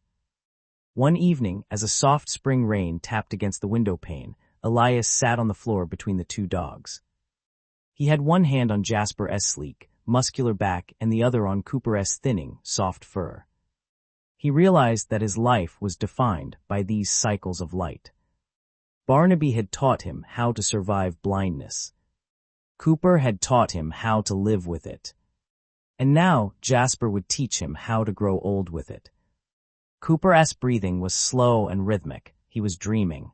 One evening, as a soft spring rain tapped against the window pane, Elias sat on the floor between the two dogs. He had one hand on Jasper's sleek, muscular back and the other on Cooper's thinning, soft fur. He realized that his life was defined by these cycles of light. Barnaby had taught him how to survive blindness. Cooper had taught him how to live with it. And now Jasper would teach him how to grow old with it. Cooper's breathing was slow and rhythmic. He was dreaming.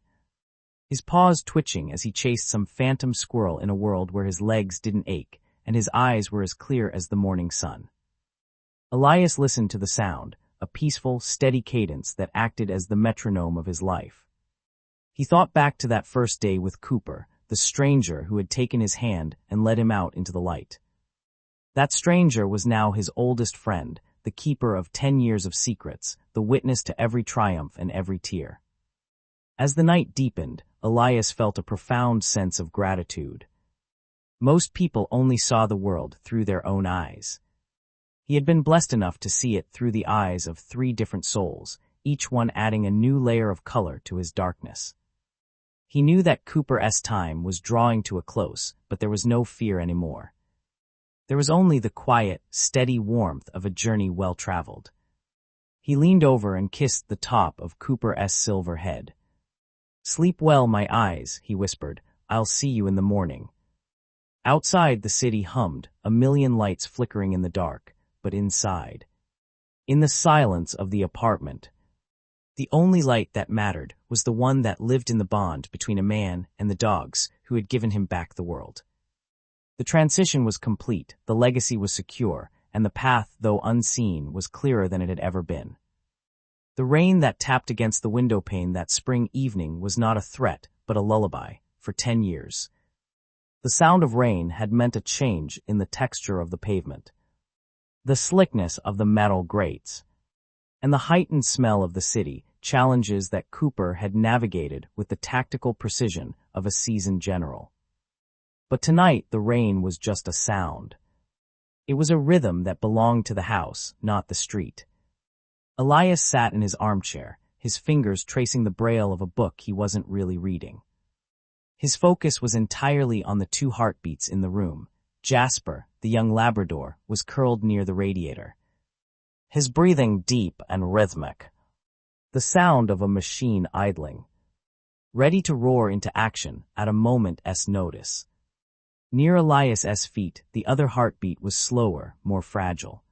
His paws twitching as he chased some phantom squirrel in a world where his legs didn't ache, and his eyes were as clear as the morning sun. Elias listened to the sound, a peaceful, steady cadence that acted as the metronome of his life. He thought back to that first day with Cooper, the stranger who had taken his hand and led him out into the light. That stranger was now his oldest friend, the keeper of 10 years of secrets, the witness to every triumph and every tear. As the night deepened, Elias felt a profound sense of gratitude. Most people only saw the world through their own eyes. He had been blessed enough to see it through the eyes of 3 different souls, each one adding a new layer of color to his darkness. He knew that Cooper's time was drawing to a close, but there was no fear anymore. There was only the quiet, steady warmth of a journey well traveled. He leaned over and kissed the top of Cooper's silver head. "Sleep well, my eyes," he whispered. "I'll see you in the morning." Outside, the city hummed, a million lights flickering in the dark, but inside, in the silence of the apartment, the only light that mattered was the one that lived in the bond between a man and the dogs who had given him back the world. The transition was complete, the legacy was secure, and the path, though unseen, was clearer than it had ever been. The rain that tapped against the windowpane that spring evening was not a threat, but a lullaby. For 10 years, the sound of rain had meant a change in the texture of the pavement, the slickness of the metal grates, and the heightened smell of the city, challenges that Cooper had navigated with the tactical precision of a seasoned general. But tonight the rain was just a sound. It was a rhythm that belonged to the house, not the street. Elias sat in his armchair, his fingers tracing the braille of a book he wasn't really reading. His focus was entirely on the two heartbeats in the room. Jasper, the young Labrador, was curled near the radiator, his breathing deep and rhythmic, the sound of a machine idling, ready to roar into action at a moment's notice. Near Elias's feet, the other heartbeat was slower, more fragile.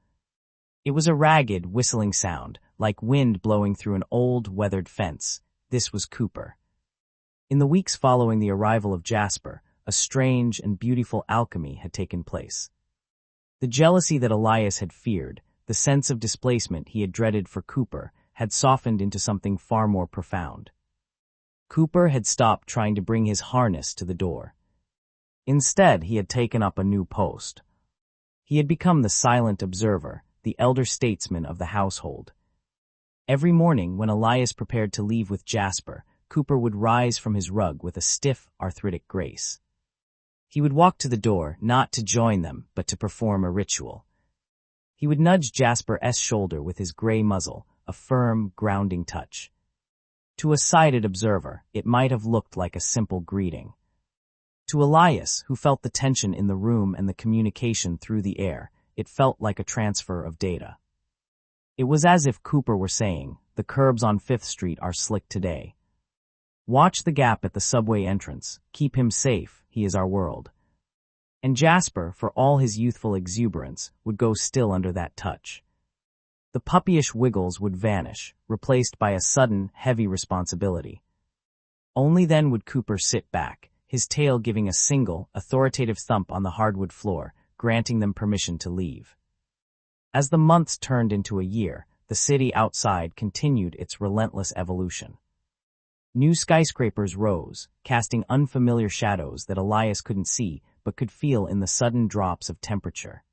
It was a ragged, whistling sound, like wind blowing through an old, weathered fence. This was Cooper. In the weeks following the arrival of Jasper, a strange and beautiful alchemy had taken place. The jealousy that Elias had feared, the sense of displacement he had dreaded for Cooper, had softened into something far more profound. Cooper had stopped trying to bring his harness to the door. Instead, he had taken up a new post. He had become the silent observer, the elder statesman of the household. Every morning, when Elias prepared to leave with Jasper, Cooper would rise from his rug with a stiff, arthritic grace. He would walk to the door, not to join them, but to perform a ritual. He would nudge Jasper's shoulder with his gray muzzle, a firm, grounding touch. To a sighted observer, it might have looked like a simple greeting. To Elias, who felt the tension in the room and the communication through the air, it felt like a transfer of data. It was as if Cooper were saying, "The curbs on 5th Street are slick today. Watch the gap at the subway entrance. Keep him safe, he is our world." And Jasper, for all his youthful exuberance, would go still under that touch. The puppyish wiggles would vanish, replaced by a sudden, heavy responsibility. Only then would Cooper sit back, his tail giving a single, authoritative thump on the hardwood floor, granting them permission to leave. As the months turned into a year, the city outside continued its relentless evolution. New skyscrapers rose, casting unfamiliar shadows that Elias couldn't see but could feel in the sudden drops of temperature.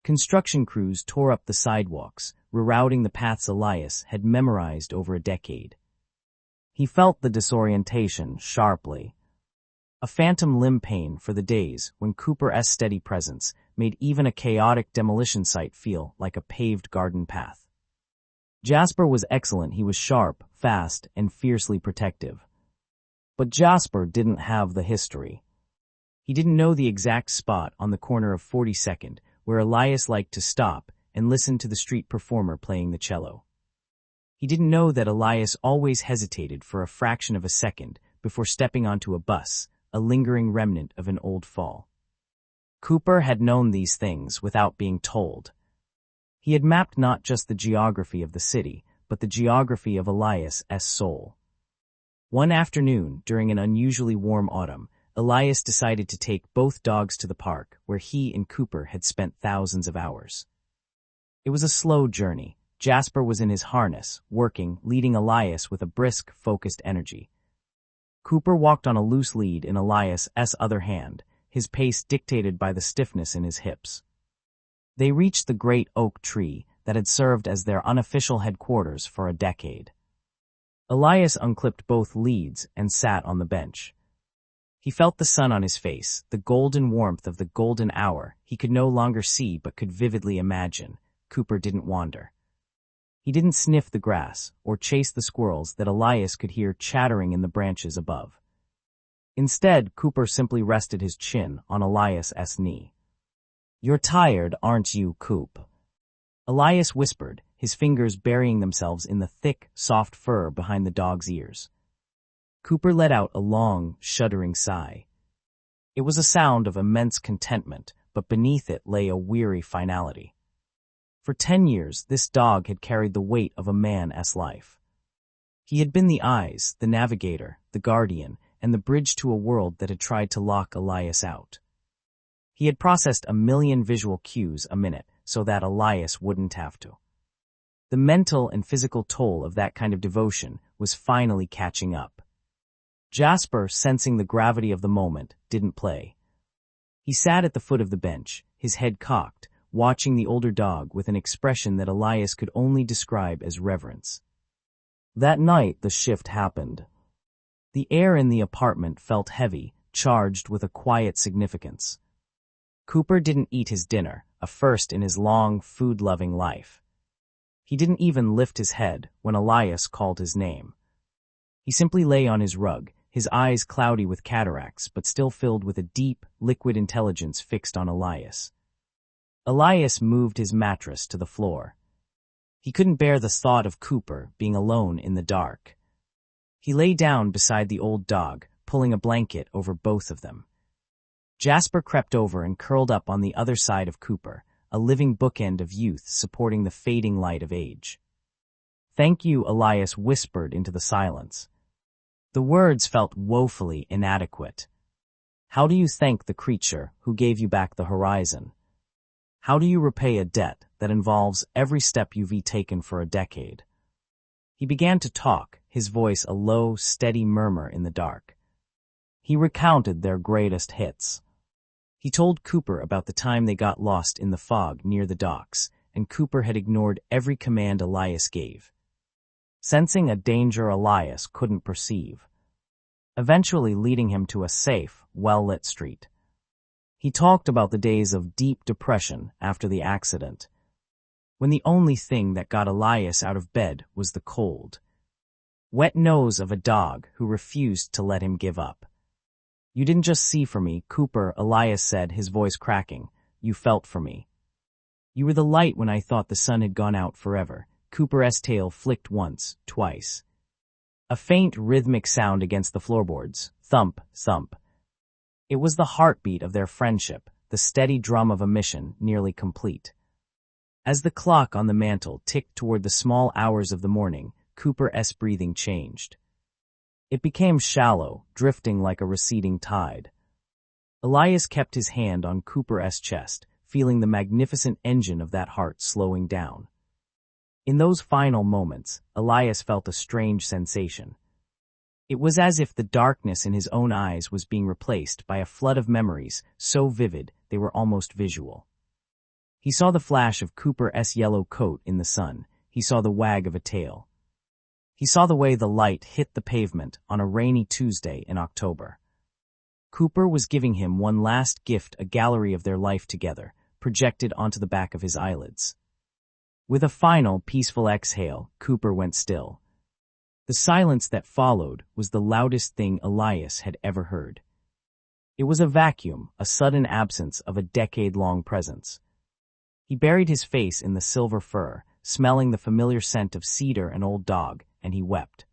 Construction crews tore up the sidewalks, rerouting the paths Elias had memorized over a decade. He felt the disorientation sharply, a phantom limb pain for the days when Cooper's steady presence made even a chaotic demolition site feel like a paved garden path. Jasper was excellent. He was sharp, fast, and fiercely protective. But Jasper didn't have the history. He didn't know the exact spot on the corner of 42nd where Elias liked to stop and listen to the street performer playing the cello. He didn't know that Elias always hesitated for a fraction of a second before stepping onto a bus, a lingering remnant of an old fall. Cooper had known these things without being told. He had mapped not just the geography of the city, but the geography of Elias's soul. One afternoon, during an unusually warm autumn, Elias decided to take both dogs to the park, where he and Cooper had spent thousands of hours. It was a slow journey. Jasper was in his harness, working, leading Elias with a brisk, focused energy. Cooper walked on a loose lead in Elias's other hand, his pace dictated by the stiffness in his hips. They reached the great oak tree that had served as their unofficial headquarters for a decade. Elias unclipped both leads and sat on the bench. He felt the sun on his face, the golden warmth of the golden hour he could no longer see but could vividly imagine. Cooper didn't wander. He didn't sniff the grass or chase the squirrels that Elias could hear chattering in the branches above. Instead, Cooper simply rested his chin on Elias's knee. "You're tired, aren't you, Coop?" Elias whispered, his fingers burying themselves in the thick, soft fur behind the dog's ears. Cooper let out a long, shuddering sigh. It was a sound of immense contentment, but beneath it lay a weary finality. For 10 years, this dog had carried the weight of a man's life. He had been the eyes, the navigator, the guardian, and the bridge to a world that had tried to lock Elias out. He had processed 1,000,000 visual cues a minute so that Elias wouldn't have to. The mental and physical toll of that kind of devotion was finally catching up. Jasper, sensing the gravity of the moment, didn't play. He sat at the foot of the bench, his head cocked, watching the older dog with an expression that Elias could only describe as reverence. That night, the shift happened. The air in the apartment felt heavy, charged with a quiet significance. Cooper didn't eat his dinner, a first in his long, food-loving life. He didn't even lift his head when Elias called his name. He simply lay on his rug, his eyes cloudy with cataracts but still filled with a deep, liquid intelligence fixed on Elias. Elias moved his mattress to the floor. He couldn't bear the thought of Cooper being alone in the dark. He lay down beside the old dog, pulling a blanket over both of them. Jasper crept over and curled up on the other side of Cooper, a living bookend of youth supporting the fading light of age. "Thank you," Elias whispered into the silence. The words felt woefully inadequate. How do you thank the creature who gave you back the horizon? How do you repay a debt that involves every step you've taken for a decade? He began to talk, his voice a low, steady murmur in the dark. He recounted their greatest hits. He told Cooper about the time they got lost in the fog near the docks, and Cooper had ignored every command Elias gave. Sensing a danger Elias couldn't perceive, eventually leading him to a safe, well-lit street. He talked about the days of deep depression after the accident, when the only thing that got Elias out of bed was the cold, wet nose of a dog who refused to let him give up. "You didn't just see for me, Cooper," Elias said, his voice cracking. "You felt for me. You were the light when I thought the sun had gone out forever." Cooper's tail flicked once, twice. A faint rhythmic sound against the floorboards. Thump, thump. It was the heartbeat of their friendship, the steady drum of a mission nearly complete. As the clock on the mantel ticked toward the small hours of the morning, Cooper's breathing changed. It became shallow, drifting like a receding tide. Elias kept his hand on Cooper's chest, feeling the magnificent engine of that heart slowing down. In those final moments, Elias felt a strange sensation. It was as if the darkness in his own eyes was being replaced by a flood of memories so vivid they were almost visual. He saw the flash of Cooper's yellow coat in the sun. He saw the wag of a tail. He saw the way the light hit the pavement on a rainy Tuesday in October. Cooper was giving him one last gift, a gallery of their life together, projected onto the back of his eyelids. With a final, peaceful exhale, Cooper went still. The silence that followed was the loudest thing Elias had ever heard. It was a vacuum, a sudden absence of a decade-long presence. He buried his face in the silver fur, smelling the familiar scent of cedar and old dog, and he wept.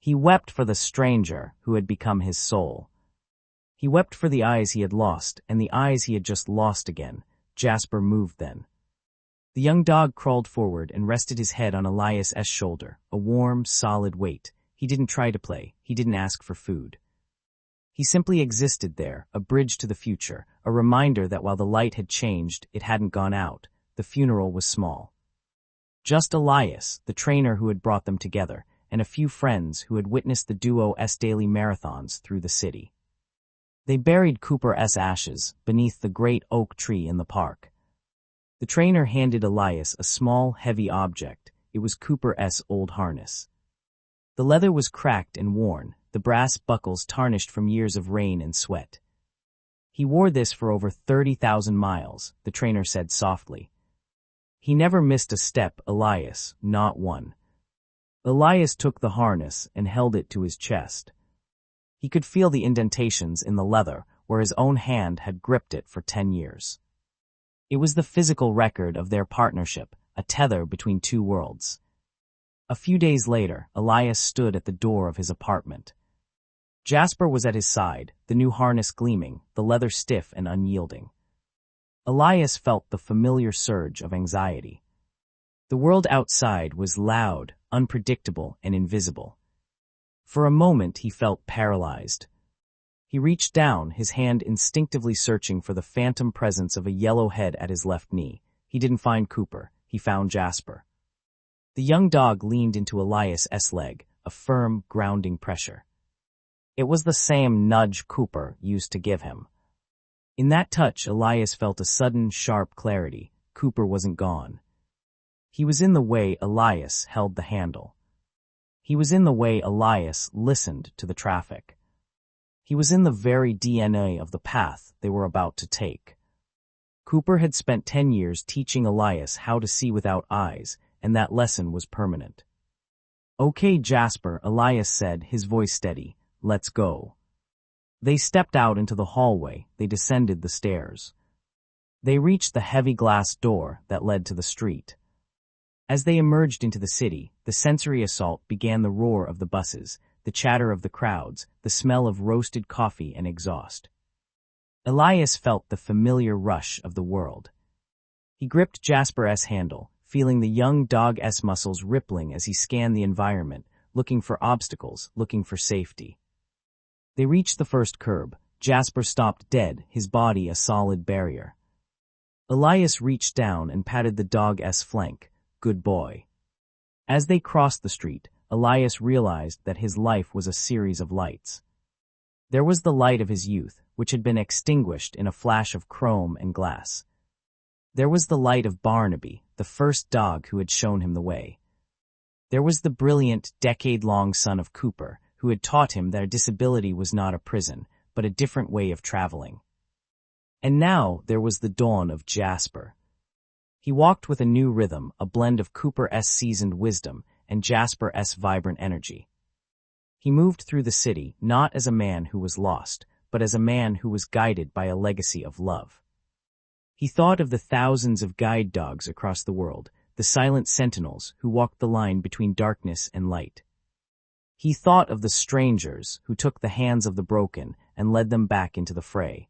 He wept for the stranger who had become his soul. He wept for the eyes he had lost and the eyes he had just lost again. Jasper moved then. The young dog crawled forward and rested his head on Elias's shoulder, a warm, solid weight. He didn't try to play. He didn't ask for food. He simply existed there, a bridge to the future, a reminder that while the light had changed, it hadn't gone out. The funeral was small. Just Elias, the trainer who had brought them together, and a few friends who had witnessed the duo's daily marathons through the city. They buried Cooper's ashes beneath the great oak tree in the park. The trainer handed Elias a small, heavy object. It was Cooper's old harness. The leather was cracked and worn, the brass buckles tarnished from years of rain and sweat. "He wore this for over 30,000 miles, the trainer said softly. He never missed a step, Elias, not one. Elias took the harness and held it to his chest. He could feel the indentations in the leather where his own hand had gripped it for 10 years. It was the physical record of their partnership, a tether between two worlds. A few days later, Elias stood at the door of his apartment. Jasper was at his side, the new harness gleaming, the leather stiff and unyielding. Elias felt the familiar surge of anxiety. The world outside was loud, unpredictable, and invisible. For a moment he felt paralyzed. He reached down, his hand instinctively searching for the phantom presence of a yellow head at his left knee. He didn't find Cooper, he found Jasper. The young dog leaned into Elias's leg, a firm, grounding pressure. It was the same nudge Cooper used to give him. In that touch, Elias felt a sudden, sharp clarity. Cooper wasn't gone. He was in the way Elias held the handle. He was in the way Elias listened to the traffic. He was in the very DNA of the path they were about to take. Cooper had spent 10 years teaching Elias how to see without eyes, and that lesson was permanent. "Okay, Jasper," Elias said, his voice steady. "Let's go." They stepped out into the hallway. They descended the stairs. They reached the heavy glass door that led to the street. As they emerged into the city, the sensory assault began. The roar of the buses, the chatter of the crowds, the smell of roasted coffee and exhaust. Elias felt the familiar rush of the world. He gripped Jasper's handle, feeling the young dog's muscles rippling as he scanned the environment, looking for obstacles, looking for safety. They reached the first curb. Jasper stopped dead, his body a solid barrier. Elias reached down and patted the dog's flank. "Good boy." As they crossed the street, Elias realized that his life was a series of lights. There was the light of his youth, which had been extinguished in a flash of chrome and glass. There was the light of Barnaby, the first dog who had shown him the way. There was the brilliant, decade-long son of Cooper, who had taught him that a disability was not a prison, but a different way of traveling. And now there was the dawn of Jasper. He walked with a new rhythm, a blend of Cooper's seasoned wisdom and Jasper's vibrant energy. He moved through the city not as a man who was lost, but as a man who was guided by a legacy of love. He thought of the thousands of guide dogs across the world, the silent sentinels who walked the line between darkness and light. He thought of the strangers who took the hands of the broken and led them back into the fray.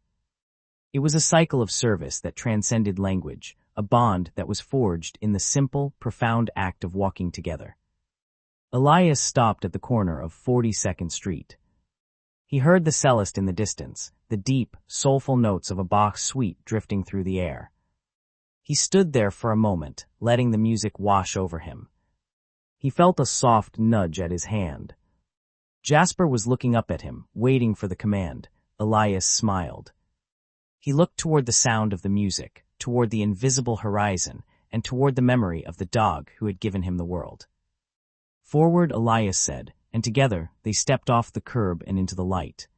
It was a cycle of service that transcended language, a bond that was forged in the simple, profound act of walking together. Elias stopped at the corner of 42nd Street. He heard the cellist in the distance, the deep, soulful notes of a Bach suite drifting through the air. He stood there for a moment, letting the music wash over him. He felt a soft nudge at his hand. Jasper was looking up at him, waiting for the command. Elias smiled. He looked toward the sound of the music, toward the invisible horizon, and toward the memory of the dog who had given him the world. "Forward," Elias said, and together they stepped off the curb and into the light.